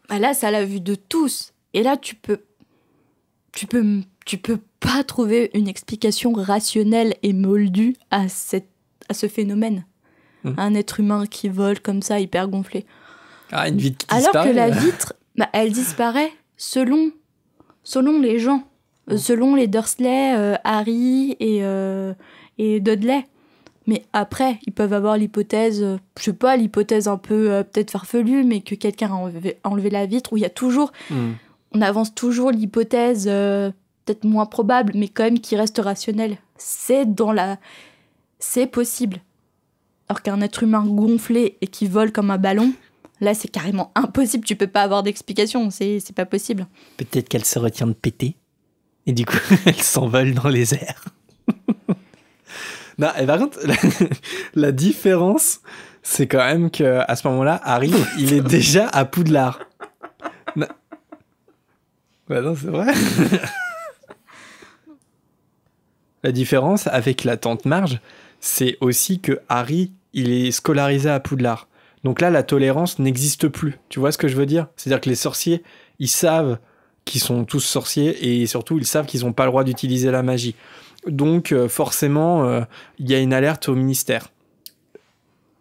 Bah là, c'est à la vue de tous. Et là, tu peux pas trouver une explication rationnelle et moldue à ce phénomène. Un être humain qui vole comme ça, hyper gonflé. Ah, une vitre qui Alors disparaît. que la vitre, elle disparaît selon les gens. Selon les Dursley, Harry et Dudley. Mais après, ils peuvent avoir l'hypothèse, je sais pas, l'hypothèse un peu peut-être farfelue, mais que quelqu'un a enlevé la vitre, où il y a toujours... On avance toujours l'hypothèse peut-être moins probable, mais quand même qui reste rationnelle. C'est possible. Alors qu'un être humain gonflé et qui vole comme un ballon, là c'est carrément impossible, tu peux pas avoir d'explication, c'est pas possible. Peut-être qu'elle se retient de péter, et du coup elle s'envole dans les airs. Non, et par contre, la différence, c'est quand même qu'à ce moment-là, Harry, il est déjà à Poudlard. Non. Bah non, c'est vrai. La différence avec la tante Marge, c'est aussi que Harry, il est scolarisé à Poudlard. Donc là, la tolérance n'existe plus. Tu vois ce que je veux dire? C'est-à-dire que les sorciers, ils savent qu'ils sont tous sorciers et surtout, ils savent qu'ils n'ont pas le droit d'utiliser la magie. Donc forcément, il y a une alerte au ministère.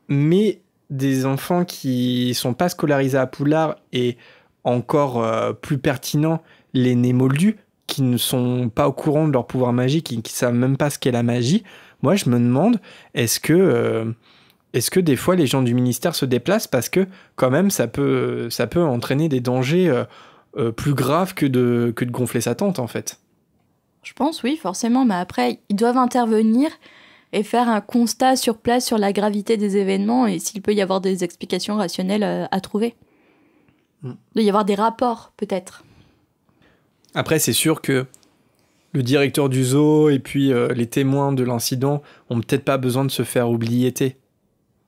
Mais des enfants qui sont pas scolarisés à Poudlard et encore plus pertinent, les nés moldus, qui ne sont pas au courant de leur pouvoir magique, qui savent même pas ce qu'est la magie, moi je me demande, est-ce que est-ce que des fois les gens du ministère se déplacent parce que quand même ça peut entraîner des dangers plus graves que de gonfler sa tente en fait. Je pense, oui, forcément, mais après, ils doivent intervenir et faire un constat sur place sur la gravité des événements et s'il peut y avoir des explications rationnelles à trouver. Il doit y avoir des rapports, peut-être. Après, c'est sûr que le directeur du zoo et puis les témoins de l'incident ont peut-être pas besoin de se faire oublier.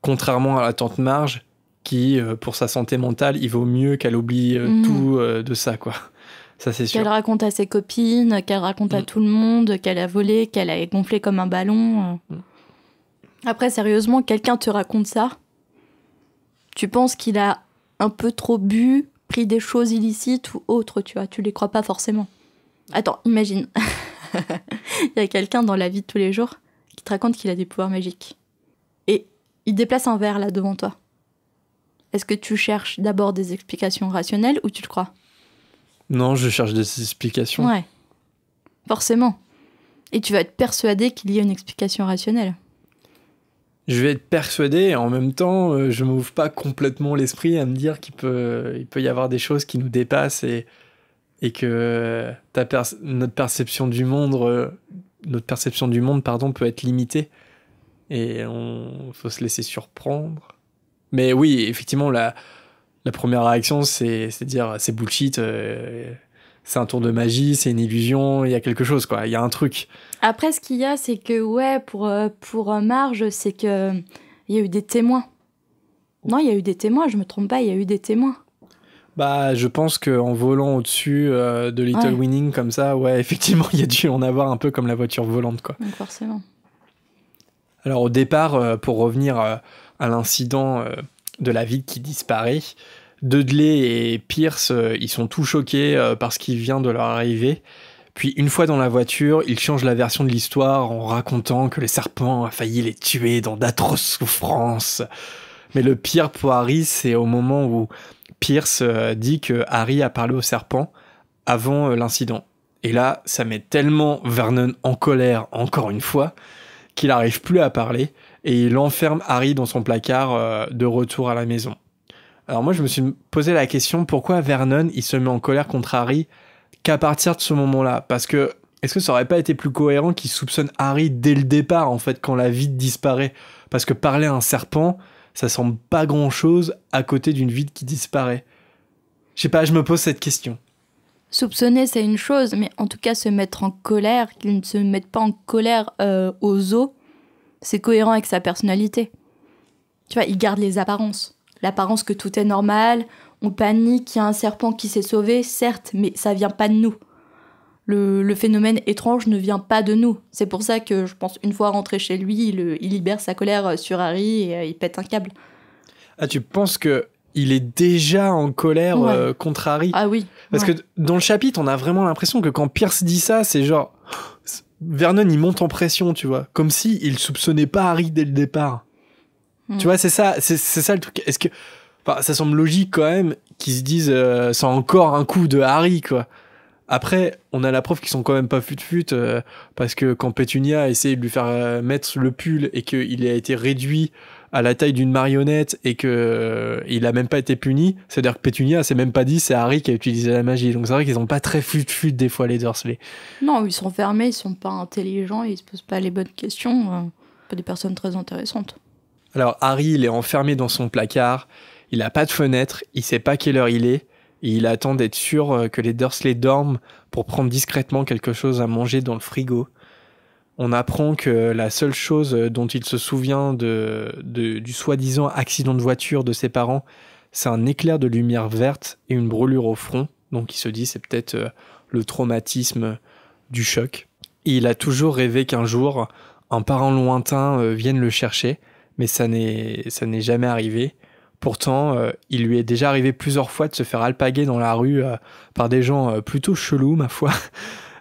Contrairement à la tante Marge, qui, pour sa santé mentale, il vaut mieux qu'elle oublie tout de ça, quoi. Ça, c'est sûr. Qu'elle raconte à ses copines, qu'elle raconte à tout le monde, qu'elle a volé, qu'elle a gonflé comme un ballon. Après, sérieusement, quelqu'un te raconte ça, tu penses qu'il a un peu trop bu, pris des choses illicites ou autres, tu vois, tu les crois pas forcément. Attends, imagine. Il y a quelqu'un dans la vie de tous les jours qui te raconte qu'il a des pouvoirs magiques. Et il déplace un verre là devant toi. Est-ce que tu cherches d'abord des explications rationnelles ou tu le crois ? Non, je cherche des explications. Ouais, forcément. Et tu vas être persuadé qu'il y a une explication rationnelle. Je vais être persuadé et en même temps, je m'ouvre pas complètement l'esprit à me dire qu'il peut y avoir des choses qui nous dépassent et que notre perception du monde peut être limitée. Et faut se laisser surprendre. Mais oui, effectivement, la première réaction, c'est de dire c'est bullshit, c'est un tour de magie, c'est une illusion, il y a quelque chose, quoi. Il y a un truc. Après, ce qu'il y a, c'est que, ouais, pour Marge, c'est que il y a eu des témoins. Non, il y a eu des témoins, je me trompe pas, il y a eu des témoins. Bah, je pense qu'en volant au-dessus de Little Winning, comme ça, ouais, effectivement, il y a dû en avoir un peu comme la voiture volante, quoi. Donc, forcément. Alors, au départ, pour revenir à l'incident de la ville qui disparaît, Dudley et Pierce, ils sont tout choqués par ce qui vient de leur arriver. Puis, une fois dans la voiture, ils changent la version de l'histoire en racontant que le serpent a failli les tuer dans d'atroces souffrances. Mais le pire pour Harry, c'est au moment où Pierce dit que Harry a parlé au serpent avant l'incident. Et là, ça met tellement Vernon en colère, encore une fois, qu'il n'arrive plus à parler et il enferme Harry dans son placard de retour à la maison. Alors moi, je me suis posé la question, pourquoi Vernon, il se met en colère contre Harry qu'à partir de ce moment-là ? Parce que, est-ce que ça aurait pas été plus cohérent qu'il soupçonne Harry dès le départ, en fait, quand la vide disparaît ? Parce que parler à un serpent, ça semble pas grand-chose à côté d'une vide qui disparaît. Je sais pas, je me pose cette question. Soupçonner, c'est une chose, mais en tout cas, se mettre en colère, qu'il ne se mette pas en colère au zoo, c'est cohérent avec sa personnalité. Tu vois, il garde les apparences. L'apparence que tout est normal, on panique, il y a un serpent qui s'est sauvé, certes, mais ça vient pas de nous. Le phénomène étrange ne vient pas de nous. C'est pour ça que, je pense, une fois rentré chez lui, il libère sa colère sur Harry et il pète un câble. Ah, tu penses que il est déjà en colère contre Harry ? Ah oui. Parce que dans le chapitre, on a vraiment l'impression que quand Pierce dit ça, c'est genre... Vernon, il monte en pression, tu vois. Comme si il soupçonnait pas Harry dès le départ. Tu vois, c'est ça le truc. Est-ce que... Enfin, ça semble logique quand même qu'ils se disent c'est encore un coup de Harry, quoi. Après, on a la preuve qu'ils sont quand même pas fut-fut parce que quand Pétunia a essayé de lui faire mettre le pull et qu'il a été réduit à la taille d'une marionnette et qu'il a même pas été puni, c'est-à-dire que Pétunia s'est même pas dit c'est Harry qui a utilisé la magie. Donc c'est vrai qu'ils ont pas très fut-fut des fois les Dursley. Non, ils sont fermés, ils sont pas intelligents, ils se posent pas les bonnes questions. Pas des personnes très intéressantes. Alors Harry, il est enfermé dans son placard, il a pas de fenêtre, il sait pas quelle heure il est, et il attend d'être sûr que les Dursley dorment pour prendre discrètement quelque chose à manger dans le frigo. On apprend que la seule chose dont il se souvient du soi-disant accident de voiture de ses parents, c'est un éclair de lumière verte et une brûlure au front. Donc il se dit c'est peut-être le traumatisme du choc. Et il a toujours rêvé qu'un jour, un parent lointain vienne le chercher, mais ça n'est jamais arrivé. Pourtant, il lui est déjà arrivé plusieurs fois de se faire alpaguer dans la rue par des gens plutôt chelous, ma foi.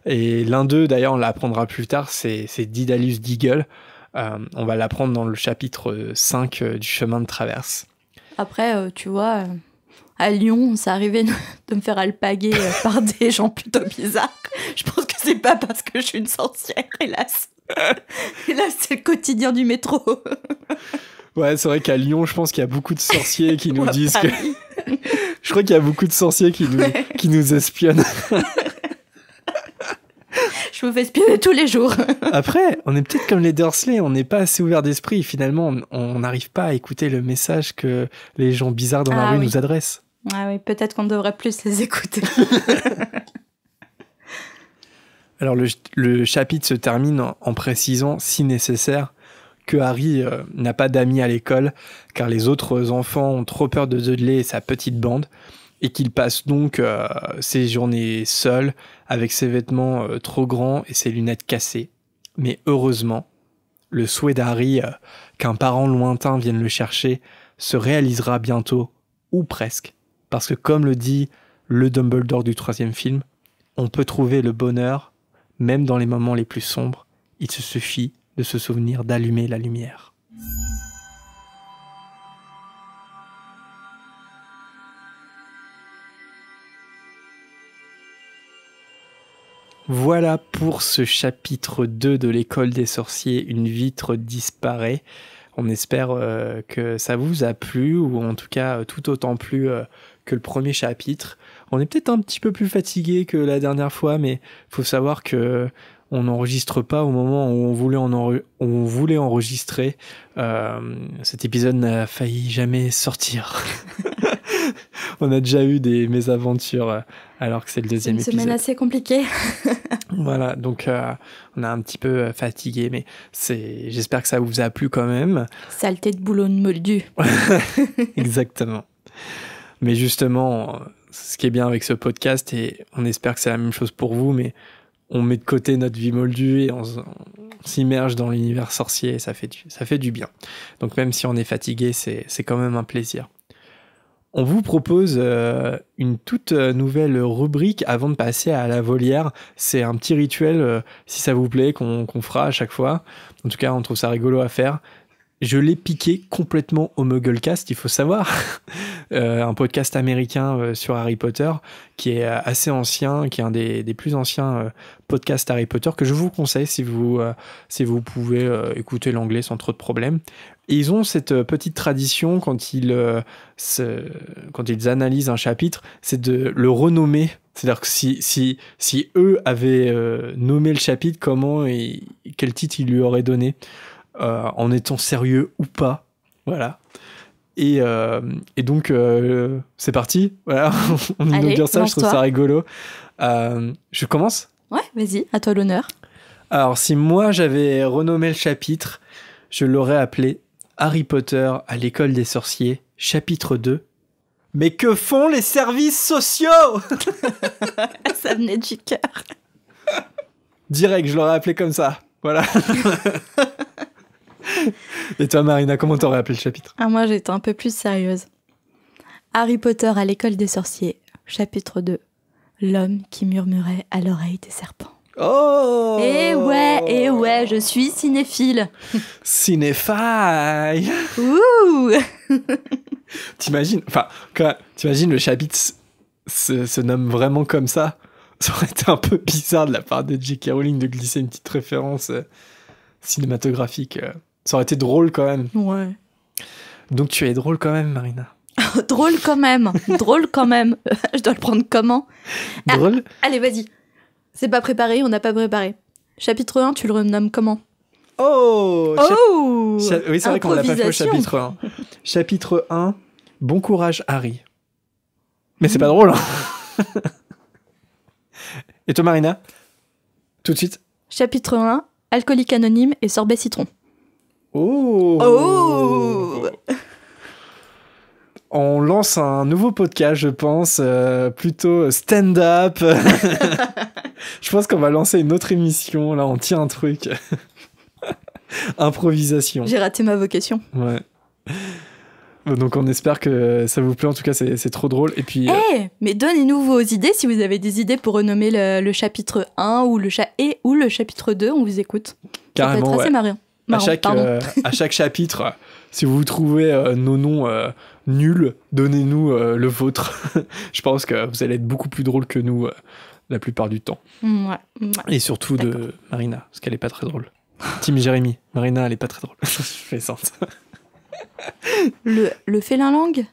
Et l'un d'eux, d'ailleurs, on l'apprendra plus tard, c'est Didalus Deagle. On va l'apprendre dans le chapitre 5 du chemin de traverse. Après, tu vois, à Lyon, ça arrivait de me faire alpaguer par des gens plutôt bizarres. Je pense que c'est pas parce que je suis une sorcière, hélas. Hélas, c'est le quotidien du métro. Ouais, c'est vrai qu'à Lyon, je pense qu'il y a beaucoup de sorciers qui nous Ou à disent que... Paris. Je crois qu'il y a beaucoup de sorciers qui nous espionnent. Je me fais espionner tous les jours. Après, on est peut-être comme les Dursley, on n'est pas assez ouvert d'esprit. Finalement, on n'arrive pas à écouter le message que les gens bizarres dans la Ah rue oui. nous adressent. Ah oui, peut-être qu'on devrait plus les écouter. Alors le chapitre se termine en précisant, si nécessaire, que Harry n'a pas d'amis à l'école, car les autres enfants ont trop peur de Dudley et sa petite bande, et qu'il passe donc ses journées seul, avec ses vêtements trop grands et ses lunettes cassées. Mais heureusement, le souhait d'Harry qu'un parent lointain vienne le chercher se réalisera bientôt, ou presque, parce que comme le dit le Dumbledore du 3e film, on peut trouver le bonheur même dans les moments les plus sombres. Il se suffit de se souvenir d'allumer la lumière. Voilà pour ce chapitre 2 de l'école des sorciers, une vitre disparaît. On espère que ça vous a plu, ou en tout cas tout autant plu que le premier chapitre. On est peut-être un petit peu plus fatigué que la dernière fois, mais il faut savoir que on n'enregistre pas au moment où on voulait enregistrer. Cet épisode n'a failli jamais sortir. On a déjà eu des mésaventures alors que c'est le deuxième Une épisode. semaine assez compliquée. Voilà, donc on a un petit peu fatigué, mais j'espère que ça vous a plu quand même. Saleté de boulogne moldu. Exactement. Mais justement, ce qui est bien avec ce podcast, et on espère que c'est la même chose pour vous, mais on met de côté notre vie moldue et on s'immerge dans l'univers sorcier et ça fait du bien. Donc même si on est fatigué, c'est quand même un plaisir. On vous propose une toute nouvelle rubrique avant de passer à la volière. C'est un petit rituel, si ça vous plaît, qu'on fera à chaque fois. En tout cas, on trouve ça rigolo à faire. Je l'ai piqué complètement au Mugglecast, il faut savoir. Un podcast américain sur Harry Potter qui est assez ancien, qui est un des plus anciens podcasts Harry Potter que je vous conseille si vous pouvez écouter l'anglais sans trop de problèmes. Et ils ont cette petite tradition quand ils analysent un chapitre, c'est de le renommer. C'est-à-dire que si eux avaient nommé le chapitre, quel titre ils lui auraient donné, en étant sérieux ou pas. Voilà. Et donc, c'est parti. Voilà, on inaugure ça, je trouve ça rigolo. Je commence ? Ouais, vas-y, à toi l'honneur. Alors, si moi j'avais renommé le chapitre, je l'aurais appelé Harry Potter à l'école des sorciers, chapitre 2. Mais que font les services sociaux ? Ça venait du cœur. Direct, je l'aurais appelé comme ça. Voilà. Et toi, Marina, comment t'aurais appelé le chapitre ? Ah, moi, j'étais un peu plus sérieuse. Harry Potter à l'école des sorciers, chapitre 2. L'homme qui murmurait à l'oreille des serpents. Oh ! Eh ouais, je suis cinéphile. Cinéphile. Ouh. T'imagines le chapitre se nomme vraiment comme ça. Ça aurait été un peu bizarre de la part de J.K. Rowling de glisser une petite référence cinématographique. Ça aurait été drôle quand même. Ouais. Donc tu es drôle quand même, Marina. Drôle quand même. Je dois le prendre comment ? Drôle ? Allez, vas-y. C'est pas préparé, on n'a pas préparé. Chapitre 1, tu le renommes comment ? Oh Oui, c'est vrai qu'on l'a pas fait au Improvisation. chapitre 1. Chapitre 1, bon courage Harry. Mais c'est pas drôle. Hein. Et toi, Marina ? Tout de suite. Chapitre 1, alcoolique anonyme et sorbet citron. Oh On lance un nouveau podcast, je pense, plutôt stand-up. Je pense qu'on va lancer une autre émission, là, on tient un truc. Improvisation. J'ai raté ma vocation. Ouais. Donc on espère que ça vous plaît, en tout cas c'est trop drôle. Et puis, Mais donnez-nous vos idées, si vous avez des idées pour renommer le chapitre 1 ou le chapitre 2, on vous écoute. carrément, ça peut être assez marrant. À chaque chapitre, si vous trouvez nos noms nuls, donnez-nous le vôtre. Je pense que vous allez être beaucoup plus drôle que nous la plupart du temps. Ouais. Et surtout de Marina, parce qu'elle est pas très drôle. Team Jérémy, Marina, elle est pas très drôle. Je fais sens. Le félin langue.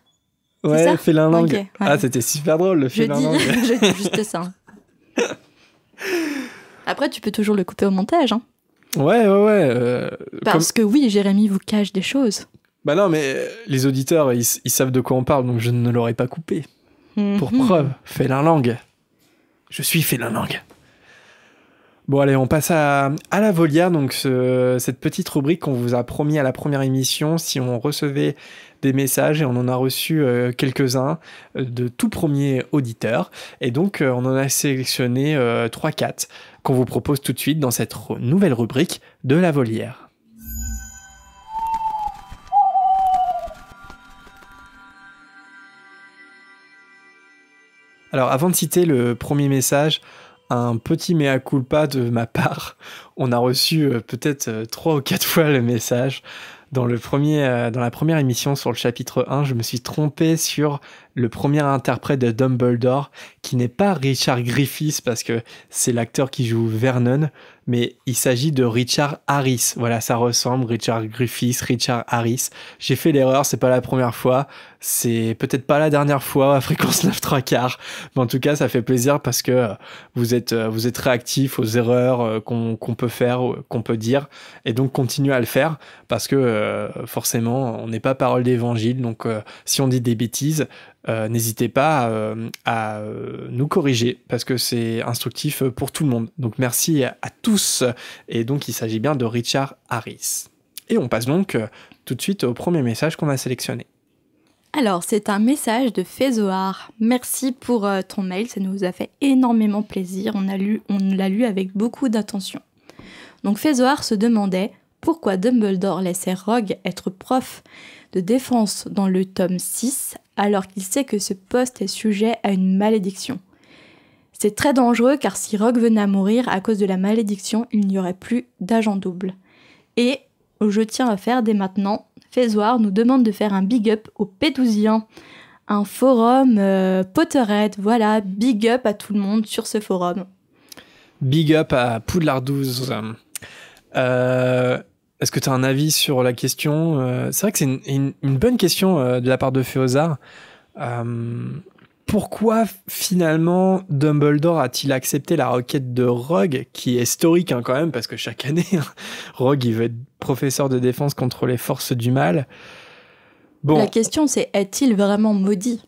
Ouais, ça félin langue. Ok, ouais. Ah, c'était super drôle, le Je félin langue. je dis juste ça. Après, tu peux toujours le couper au montage. Hein. Ouais. Parce que oui, Jérémy vous cache des choses. Bah non, mais les auditeurs, ils savent de quoi on parle, donc je ne l'aurais pas coupé. Pour Mhm. preuve, félin langue. Je suis félin langue. Bon, allez, on passe à la volière, donc cette petite rubrique qu'on vous a promis à la première émission, si on recevait des messages, et on en a reçu quelques-uns de tout premiers auditeurs, et donc on en a sélectionné 3-4 qu'on vous propose tout de suite dans cette nouvelle rubrique de la volière. Alors, avant de citer le premier message, un petit mea culpa de ma part. On a reçu peut-être 3 ou 4 fois le message. Dans la première émission sur le chapitre 1, je me suis trompé sur le premier interprète de Dumbledore, qui n'est pas Richard Griffiths, parce que c'est l'acteur qui joue Vernon, mais il s'agit de Richard Harris. Voilà, ça ressemble, Richard Griffiths, Richard Harris. J'ai fait l'erreur, c'est pas la première fois, c'est peut-être pas la dernière fois à Fréquence 9 3/4, mais en tout cas, ça fait plaisir parce que vous êtes réactifs aux erreurs qu'on peut faire, qu'on peut dire, et donc continuez à le faire, parce que forcément, on n'est pas parole d'évangile, donc si on dit des bêtises, n'hésitez pas à nous corriger, parce que c'est instructif pour tout le monde. Donc merci à tous. Et donc il s'agit bien de Richard Harris. Et on passe donc tout de suite au premier message qu'on a sélectionné. Alors, c'est un message de Fézoar. Merci pour ton mail, ça nous a fait énormément plaisir. On l'a lu avec beaucoup d'attention. Donc Fézoar se demandait pourquoi Dumbledore laissait Rogue être prof de défense dans le tome 6, alors qu'il sait que ce poste est sujet à une malédiction. C'est très dangereux car si Rogue venait à mourir à cause de la malédiction, il n'y aurait plus d'agent double. Et, je tiens à faire dès maintenant, Fézoar nous demande de faire un big up aux Pédousiens, un forum Potterhead. Voilà, big up à tout le monde sur ce forum. Big up à Poudlard12. Est-ce que tu as un avis sur la question ? C'est vrai que c'est une bonne question de la part de Féozard. Pourquoi finalement Dumbledore a-t-il accepté la requête de Rogue, qui est historique quand même, parce que chaque année, Rogue il veut être professeur de défense contre les forces du mal. Bon, La question c'est, est-il vraiment maudit ?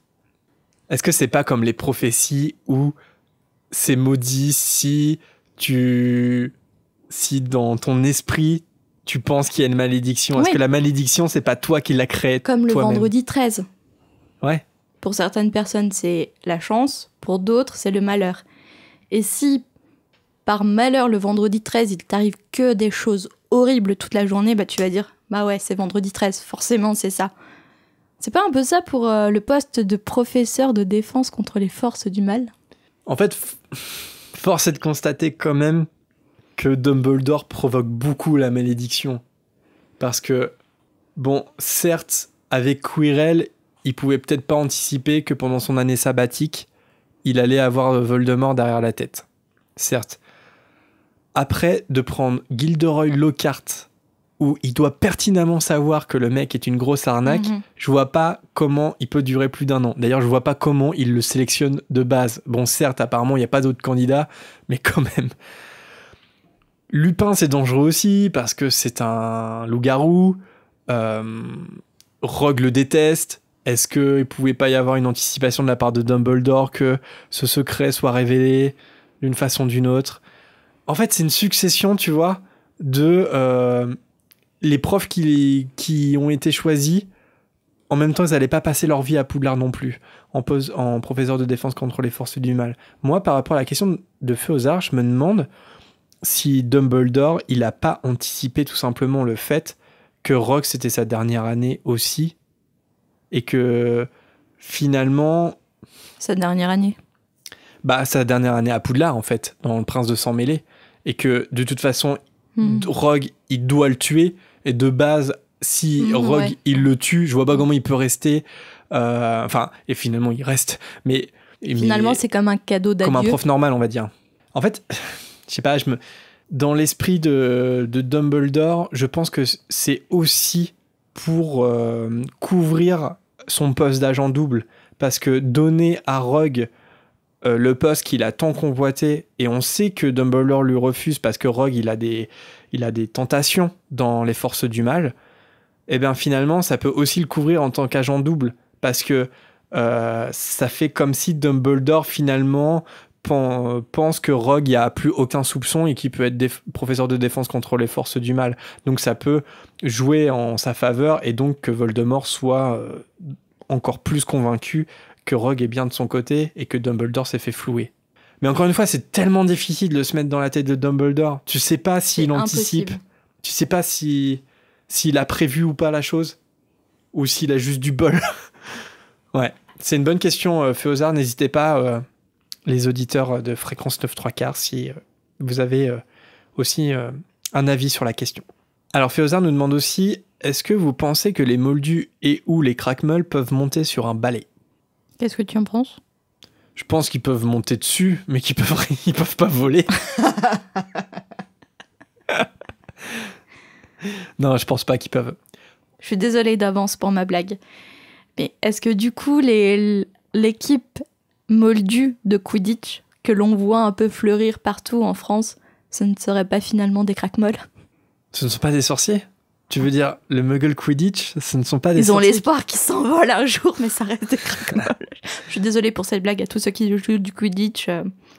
est-ce que c'est pas comme les prophéties où c'est maudit si dans ton esprit tu penses qu'il y a une malédiction ? Est-ce Oui. que la malédiction c'est pas toi qui l'as créée Comme le toi-même ? vendredi 13. Ouais. Pour certaines personnes, c'est la chance, pour d'autres, c'est le malheur. Et si, par malheur, le vendredi 13, il t'arrive que des choses horribles toute la journée, bah tu vas dire, bah ouais, c'est vendredi 13, forcément, c'est ça. C'est pas un peu ça pour le poste de professeur de défense contre les forces du mal ? En fait, force est de constater quand même que Dumbledore provoque beaucoup la malédiction. Parce que, bon, certes, avec Quirrell, il pouvait peut-être pas anticiper que pendant son année sabbatique, il allait avoir Voldemort derrière la tête. Certes. Après, de prendre Gilderoy Lockhart, où il doit pertinemment savoir que le mec est une grosse arnaque, je vois pas comment il peut durer plus d'1 an. D'ailleurs, je vois pas comment il le sélectionne de base. Bon, certes, apparemment, il n'y a pas d'autres candidats, mais quand même. Lupin, c'est dangereux aussi, parce que c'est un loup-garou. Rogue le déteste. Est-ce qu'il pouvait pas y avoir une anticipation de la part de Dumbledore que ce secret soit révélé d'une façon ou d'une autre ? En fait, c'est une succession, tu vois, de les profs qui ont été choisis. En même temps, ils n'allaient pas passer leur vie à Poudlard non plus, en professeur de défense contre les forces du mal. Moi, par rapport à la question de Féozard, je me demande si Dumbledore, il n'a pas anticipé tout simplement le fait que Rogue, c'était sa dernière année aussi, et que finalement... Sa dernière année. Bah, sa dernière année à Poudlard, en fait, dans Le Prince de Sang Mêlé, et que de toute façon, Rogue, il doit le tuer, et de base, si Rogue, ouais. il le tue, je vois pas comment il peut rester, et finalement, il reste, mais... Finalement, c'est comme un cadeau d'adieu. Comme un prof normal, on va dire. En fait, je sais pas, dans l'esprit de Dumbledore, je pense que c'est aussi pour couvrir son poste d'agent double. Parce que donner à Rogue le poste qu'il a tant convoité, et on sait que Dumbledore lui refuse parce que Rogue, il a des tentations dans les forces du mal, et bien finalement, ça peut aussi le couvrir en tant qu'agent double. Parce que ça fait comme si Dumbledore, finalement, pense que Rogue, il n'y a plus aucun soupçon et qu'il peut être professeur de défense contre les forces du mal. Donc ça peut jouer en sa faveur, et donc que Voldemort soit encore plus convaincu que Rogue est bien de son côté et que Dumbledore s'est fait flouer. Mais encore une fois, c'est tellement difficile de se mettre dans la tête de Dumbledore. Tu sais pas s'il anticipe. Impossible. Tu sais pas s'il a prévu ou pas la chose. Ou s'il a juste du bol. Ouais, c'est une bonne question, Féozard. N'hésitez pas, les auditeurs de Fréquence 9 3/4, si vous avez aussi un avis sur la question. Alors, Féozard nous demande aussi, est-ce que vous pensez que les Moldus et ou les Crackmolls peuvent monter sur un balai ? Qu'est-ce que tu en penses ? Je pense qu'ils peuvent monter dessus, mais qu'ils peuvent pas voler. Non, je pense pas qu'ils peuvent. Je suis désolée d'avance pour ma blague. Mais est-ce que du coup, l'équipe Moldus de Quidditch, que l'on voit un peu fleurir partout en France, ce ne serait pas finalement des Crackmolls ? Ce ne sont pas des sorciers ? Tu veux dire, le Muggle Quidditch, ce ne sont pas des Ils ont sorciers ? l'espoir qu'ils s'envolent un jour, mais ça reste des Crackmolls. Je suis désolée pour cette blague à tous ceux qui jouent du Quidditch,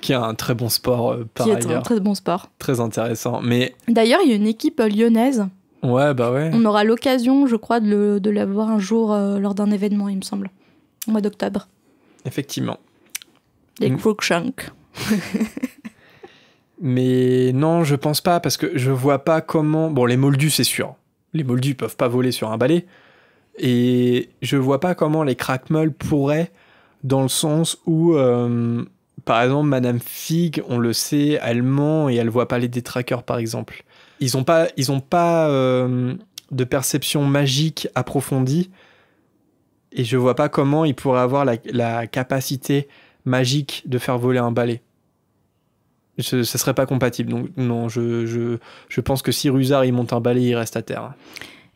Qui est un très bon sport, par qui est ailleurs. un très bon sport. Très intéressant. Mais D'ailleurs, il y a une équipe lyonnaise. ouais, bah ouais. On aura l'occasion, je crois, de la voir un jour lors d'un événement, il me semble, au mois d'octobre. Effectivement. Les Mm. Crookshanks. Mais non, je pense pas, parce que je vois pas comment... Bon, les Moldus, c'est sûr. Les Moldus peuvent pas voler sur un balai. Et je vois pas comment les Crackmolls pourraient, dans le sens où, par exemple, Madame Fig, on le sait, elle ment et elle voit pas les détraqueurs, par exemple. Ils ont pas de perception magique approfondie, et je vois pas comment ils pourraient avoir la capacité magique de faire voler un balai. Ça serait pas compatible. Donc non, je pense que si Rusard il monte un balai, il reste à terre.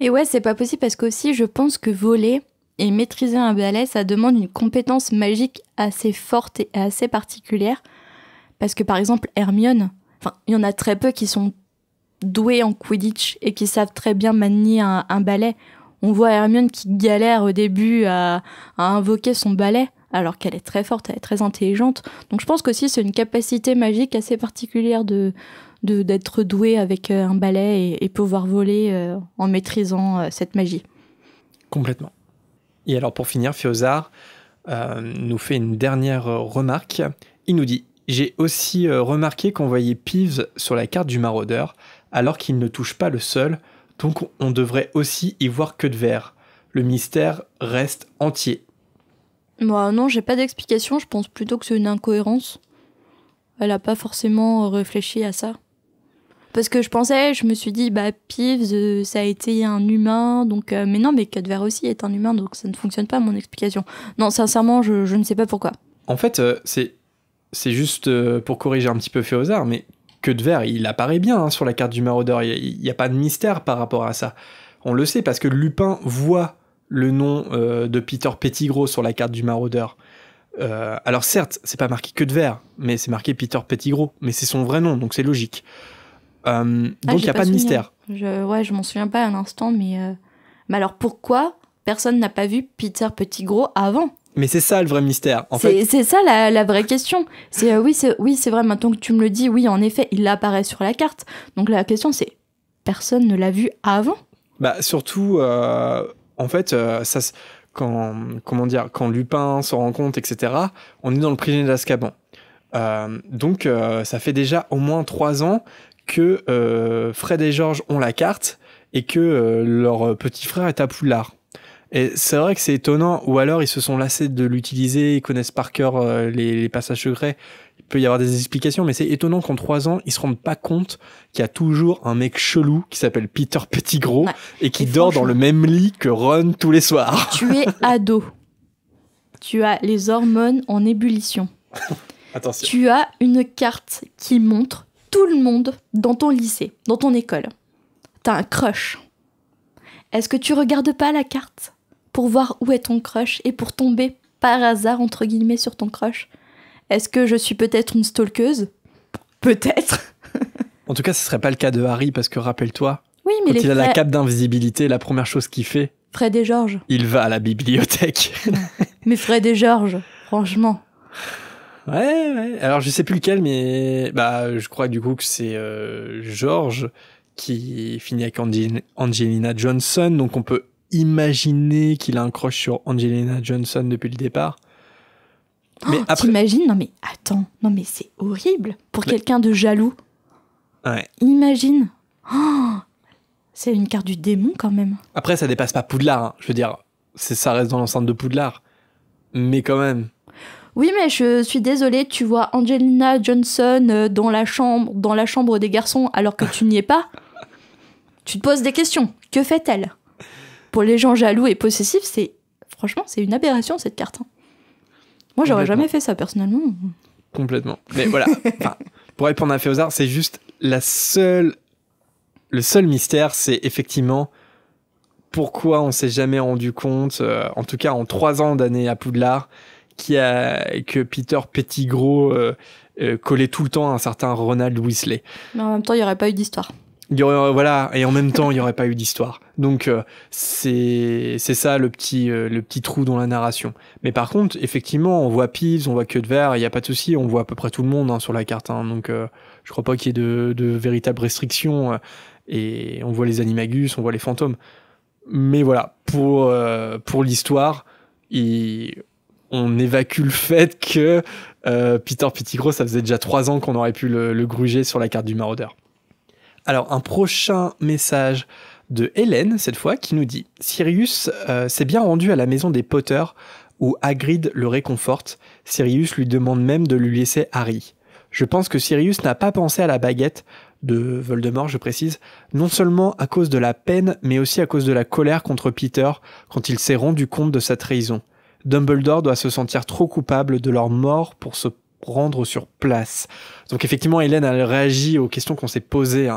Et ouais, c'est pas possible parce qu'aussi, je pense que voler et maîtriser un balai, ça demande une compétence magique assez forte et assez particulière. Parce que par exemple, Hermione, il y en a très peu qui sont doués en Quidditch et qui savent très bien manier un balai. On voit Hermione qui galère au début à invoquer son balai, alors qu'elle est très forte, elle est très intelligente. Donc je pense qu'aussi c'est une capacité magique assez particulière d'être doué avec un balai et pouvoir voler en maîtrisant cette magie. Complètement. Et alors pour finir, Féozard nous fait une dernière remarque. Il nous dit « J'ai aussi remarqué qu'on voyait Peeves sur la carte du maraudeur, alors qu'il ne touche pas le sol, donc on devrait aussi y voir Queue de Verre. Le mystère reste entier. » Moi, non, j'ai pas d'explication. Je pense plutôt que c'est une incohérence. Elle a pas forcément réfléchi à ça. Parce que je me suis dit, Peeves, ça a été un humain, donc... mais non, mais Queue de Verre aussi est un humain, donc ça ne fonctionne pas, mon explication. Non, sincèrement, je ne sais pas pourquoi. En fait, c'est juste pour corriger un petit peu Féozard, mais Queue de Verre, il apparaît bien sur la carte du maraudeur. Il n'y a pas de mystère par rapport à ça. On le sait parce que Lupin voit le nom de Peter Pettigrew sur la carte du maraudeur. Alors certes, c'est pas marqué Queue de Verre, mais c'est marqué Peter Pettigrew, mais c'est son vrai nom, donc c'est logique. Donc il n'y a pas de mystère. Je m'en souviens pas à l'instant, mais alors pourquoi personne n'a pas vu Peter Pettigrew avant ? Mais c'est ça le vrai mystère. C'est ça la vraie question. Oui, c'est vrai, maintenant que tu me le dis, oui, en effet, il apparaît sur la carte. Donc la question, c'est personne ne l'a vu avant ? Surtout, en fait, quand Lupin s'en rend compte, etc., on est dans le prisonnier d'Azkaban. Donc ça fait déjà au moins 3 ans que Fred et George ont la carte et que leur petit frère est à Poudlard. Et c'est vrai que c'est étonnant, ou alors ils se sont lassés de l'utiliser, ils connaissent par cœur les passages secrets, il peut y avoir des explications, mais c'est étonnant qu'en 3 ans, ils se rendent pas compte qu'il y a toujours un mec chelou qui s'appelle Peter Pettigrew et qui dort dans le même lit que Ron tous les soirs. Tu es ado. Tu as les hormones en ébullition. Attention. Tu as une carte qui montre tout le monde dans ton lycée, dans ton école. T'as un crush. Est-ce que tu regardes pas la carte pour voir où est ton crush et pour tomber par hasard, entre guillemets, sur ton crush? Est-ce que je suis peut-être une stalkeuse? Peut-être. En tout cas, ce serait pas le cas de Harry, parce que rappelle-toi, Oui, mais quand les il a la frères... cape d'invisibilité, la première chose qu'il fait, Fred et George. il va à la bibliothèque. Mais Fred et George, franchement. Ouais. Alors, je sais plus lequel, mais je crois du coup que c'est George qui finit avec Angelina Johnson. Donc, on peut imaginer qu'il a un crush sur Angelina Johnson depuis le départ. Mais après... T'imagines? Non mais attends, non mais c'est horrible pour quelqu'un de jaloux. Ouais. Imagine. C'est une carte du démon quand même. Après, ça dépasse pas Poudlard. Hein. Je veux dire, ça reste dans l'enceinte de Poudlard. Mais quand même. Oui, mais je suis désolée, tu vois Angelina Johnson dans la chambre des garçons alors que tu n'y es pas. Tu te poses des questions. Que fait-elle? Pour les gens jaloux et possessifs, franchement, c'est une aberration cette carte. Hein. Moi, j'aurais jamais fait ça personnellement. Complètement. Mais voilà. Pour répondre à Féozard, c'est juste le seul mystère, c'est effectivement pourquoi on s'est jamais rendu compte, en tout cas en 3 ans d'années à Poudlard, que Peter Pettigrew collait tout le temps à un certain Ronald Weasley. Mais en même temps, il n'y aurait pas eu d'histoire. Voilà, et en même temps, il n'y aurait pas eu d'histoire. Donc, c'est ça le petit trou dans la narration. Mais par contre, effectivement, on voit Peeves, on voit Queue de Verre, il n'y a pas de souci, on voit à peu près tout le monde sur la carte. Hein, donc, je crois pas qu'il y ait de véritables restrictions. Et on voit les animagus, on voit les fantômes. Mais voilà, pour l'histoire, on évacue le fait que Peter Pettigrew, ça faisait déjà 3 ans qu'on aurait pu le gruger sur la carte du maraudeur. Alors, un prochain message de Hélène, cette fois, qui nous dit « Sirius s'est bien rendu à la maison des Potter, où Hagrid le réconforte. Sirius lui demande même de lui laisser Harry. Je pense que Sirius n'a pas pensé à la baguette de Voldemort, je précise, non seulement à cause de la peine, mais aussi à cause de la colère contre Peter quand il s'est rendu compte de sa trahison. Dumbledore doit se sentir trop coupable de leur mort pour se rendre sur place. » Donc effectivement, Hélène a réagi aux questions qu'on s'est posées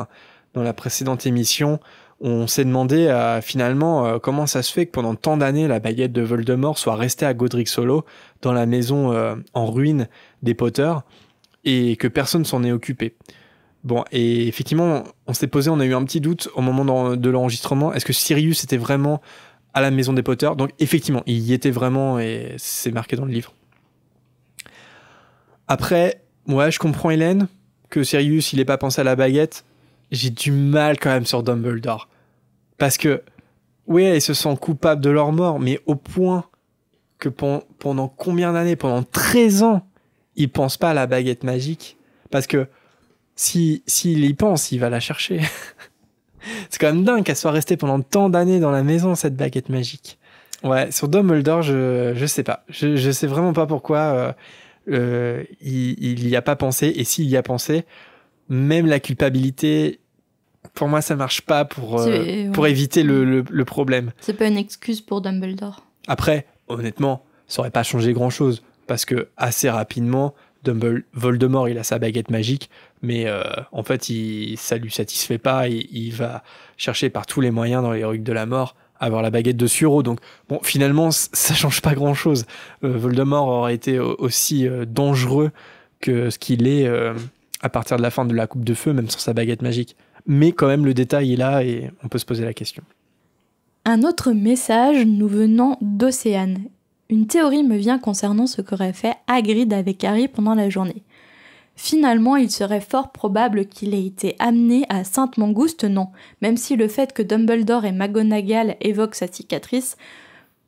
dans la précédente émission. On s'est demandé finalement comment ça se fait que pendant tant d'années, la baguette de Voldemort soit restée à Godric Hollow, dans la maison en ruine des Potter, et que personne s'en est occupé. Bon, et effectivement, on a eu un petit doute au moment de l'enregistrement. Est-ce que Sirius était vraiment à la maison des Potter? Donc effectivement, il y était vraiment, et c'est marqué dans le livre. Après, ouais, je comprends Hélène, que Sirius, il ait pas pensé à la baguette. J'ai du mal quand même sur Dumbledore. Parce que, ouais, ils se sentent coupables de leur mort, mais au point que pendant combien d'années? Pendant 13 ans, ils pensent pas à la baguette magique. Parce que, s'il y pense, il va la chercher. C'est quand même dingue qu'elle soit restée pendant tant d'années dans la maison, cette baguette magique. Ouais, sur Dumbledore, je sais pas. Je sais vraiment pas pourquoi il y a pas pensé. Et s'il y a pensé, même la culpabilité, pour moi, ça marche pas pour éviter le problème. C'est pas une excuse pour Dumbledore. Après, honnêtement, ça aurait pas changé grand-chose. Parce que, assez rapidement, Voldemort, il a sa baguette magique, mais en fait, ça lui satisfait pas, et il va chercher par tous les moyens dans les rues de la mort à avoir la baguette de Suro. Donc, bon, finalement, ça change pas grand-chose. Voldemort aurait été aussi dangereux que ce qu'il est à partir de la fin de la Coupe de Feu, même sans sa baguette magique. Mais quand même, le détail est là, et on peut se poser la question. Un autre message nous venant d'Océane. Une théorie me vient concernant ce qu'aurait fait Hagrid avec Harry pendant la journée. Finalement, il serait fort probable qu'il ait été amené à Sainte-Mangouste, non, même si le fait que Dumbledore et McGonagall évoquent sa cicatrice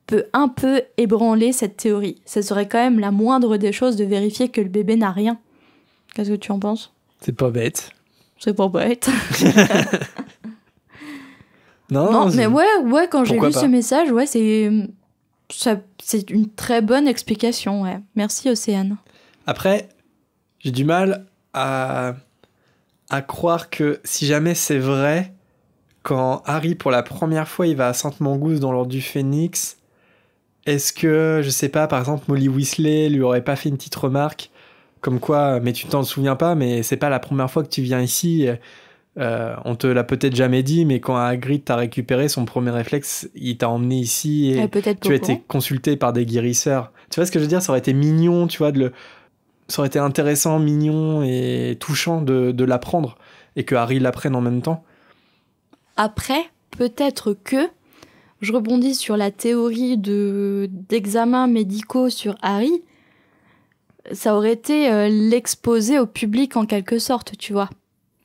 peut un peu ébranler cette théorie. Ça serait quand même la moindre des choses de vérifier que le bébé n'a rien. Qu'est-ce que tu en penses? C'est pas bête. C'est pas bête. Non, mais ouais, quand j'ai lu pas ce message, ouais, c'est une très bonne explication, ouais. Merci Océane. Après, j'ai du mal à croire que si jamais c'est vrai, quand Harry, pour la première fois, il va à Sainte-Mangouste dans l'Ordre du Phénix, est-ce que, je sais pas, par exemple, Molly Weasley lui aurait pas fait une petite remarque comme quoi, mais tu t'en souviens pas, mais c'est pas la première fois que tu viens ici, On te l'a peut-être jamais dit, mais quand Hagrid t'a récupéré, son premier réflexe, il t'a emmené ici et tu as été consulté par des guérisseurs. Tu vois ce que je veux dire? Ça aurait été mignon, tu vois, ça aurait été intéressant, mignon et touchant de l'apprendre et que Harry l'apprenne en même temps. Après, peut-être que je rebondis sur la théorie d'examens médicaux sur Harry. Ça aurait été l'exposer au public en quelque sorte, tu vois.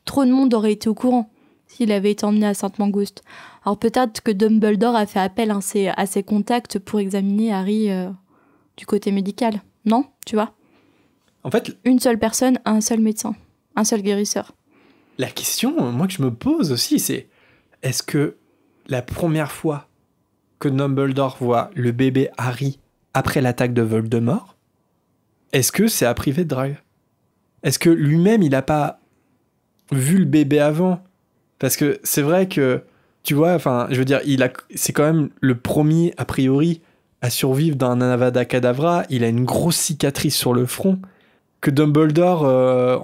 Trop de monde aurait été au courant s'il avait été emmené à Sainte-Mangouste. Alors peut-être que Dumbledore a fait appel à ses contacts pour examiner Harry du côté médical. Non, tu vois? En fait, une seule personne, un seul médecin, un seul guérisseur. La question, moi, que je me pose aussi, c'est est-ce que la première fois que Dumbledore voit le bébé Harry après l'attaque de Voldemort, est-ce que c'est à Privet Drive? Est-ce que lui-même, il n'a pas vu le bébé avant? Parce que c'est vrai que, tu vois, enfin, je veux dire, c'est quand même le premier, a priori, à survivre d'un Avada Kedavra. Il a une grosse cicatrice sur le front. Que Dumbledore,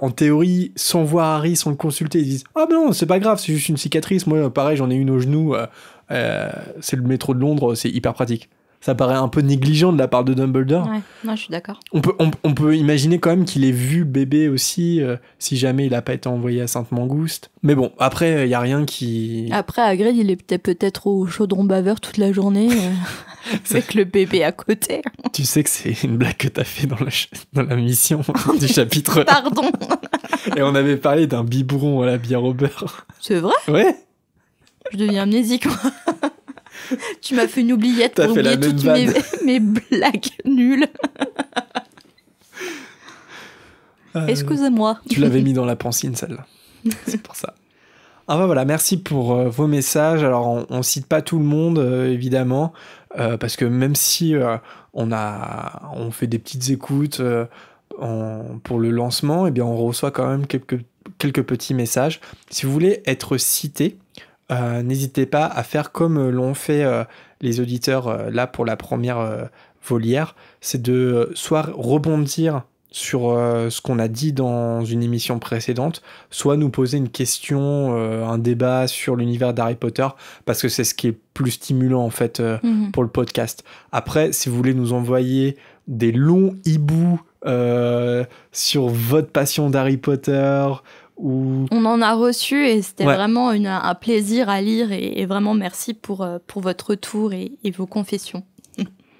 en théorie, sans voir Harry, sans le consulter, ils disent « Ah ben non, c'est pas grave, c'est juste une cicatrice. Moi, pareil, j'en ai une au genou. C'est le métro de Londres, c'est hyper pratique. » Ça paraît un peu négligent de la part de Dumbledore. Ouais, non, je suis d'accord. On peut imaginer quand même qu'il ait vu le bébé aussi, si jamais il n'a pas été envoyé à Sainte-Mangouste. Mais bon, après, il n'y a rien qui... Après, Hagrid, il était peut-être au chaudron baveur toute la journée, avec le bébé à côté. Tu sais que c'est une blague que t'as fait dans la mission du chapitre. Pardon. Et on avait parlé d'un biberon à la bière au beurre. C'est vrai? Ouais. Je deviens amnésique, moi. Tu m'as fait une oubliette pour oublier toutes mes blagues nulles. Excusez-moi. Tu l'avais mis dans la pancine, celle-là. C'est pour ça. Ah bah voilà, merci pour vos messages. Alors, on cite pas tout le monde, évidemment, parce que même si on fait des petites écoutes pour le lancement, eh bien, on reçoit quand même quelques petits messages. Si vous voulez être cité, n'hésitez pas à faire comme l'ont fait les auditeurs là pour la première volière, c'est de soit rebondir sur ce qu'on a dit dans une émission précédente, soit nous poser une question, un débat sur l'univers d'Harry Potter, parce que c'est ce qui est plus stimulant en fait pour le podcast. Après, si vous voulez nous envoyer des longs hiboux sur votre passion d'Harry Potter... On en a reçu et c'était vraiment un plaisir à lire et vraiment merci pour votre retour et vos confessions.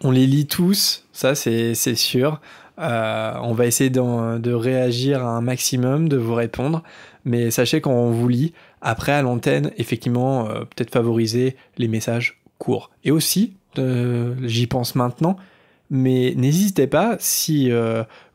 On les lit tous, ça c'est sûr. On va essayer de réagir à un maximum, de vous répondre, mais sachez qu'on vous lit. Après, à l'antenne, effectivement, peut-être favoriser les messages courts. Et aussi, j'y pense maintenant, mais n'hésitez pas, si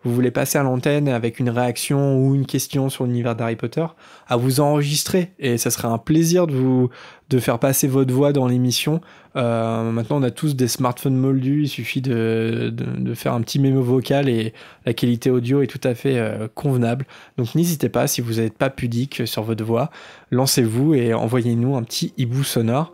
vous voulez passer à l'antenne avec une réaction ou une question sur l'univers d'Harry Potter, à vous enregistrer. Et ça serait un plaisir de faire passer votre voix dans l'émission. Maintenant, on a tous des smartphones moldus. Il suffit de faire un petit mémo vocal et la qualité audio est tout à fait convenable. Donc n'hésitez pas, si vous n'êtes pas pudique sur votre voix, lancez-vous et envoyez-nous un petit hibou sonore.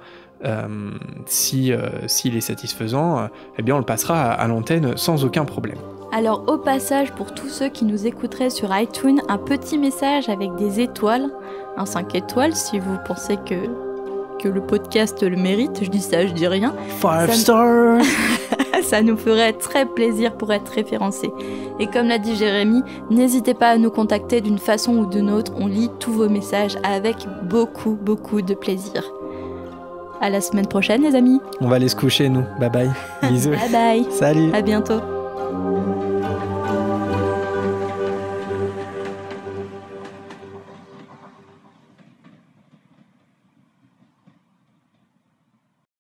S'il est satisfaisant, eh bien on le passera à l'antenne sans aucun problème. Alors au passage, pour tous ceux qui nous écouteraient sur iTunes, un petit message avec des étoiles, un 5 étoiles si vous pensez que le podcast le mérite, je dis ça, je dis rien. 5 stars. Ça nous ferait très plaisir pour être référencés. Et comme l'a dit Jérémy, n'hésitez pas à nous contacter d'une façon ou d'une autre, on lit tous vos messages avec beaucoup de plaisir. À la semaine prochaine les amis. On va aller se coucher nous. Bye bye. Bisous. Bye bye. Salut. À bientôt.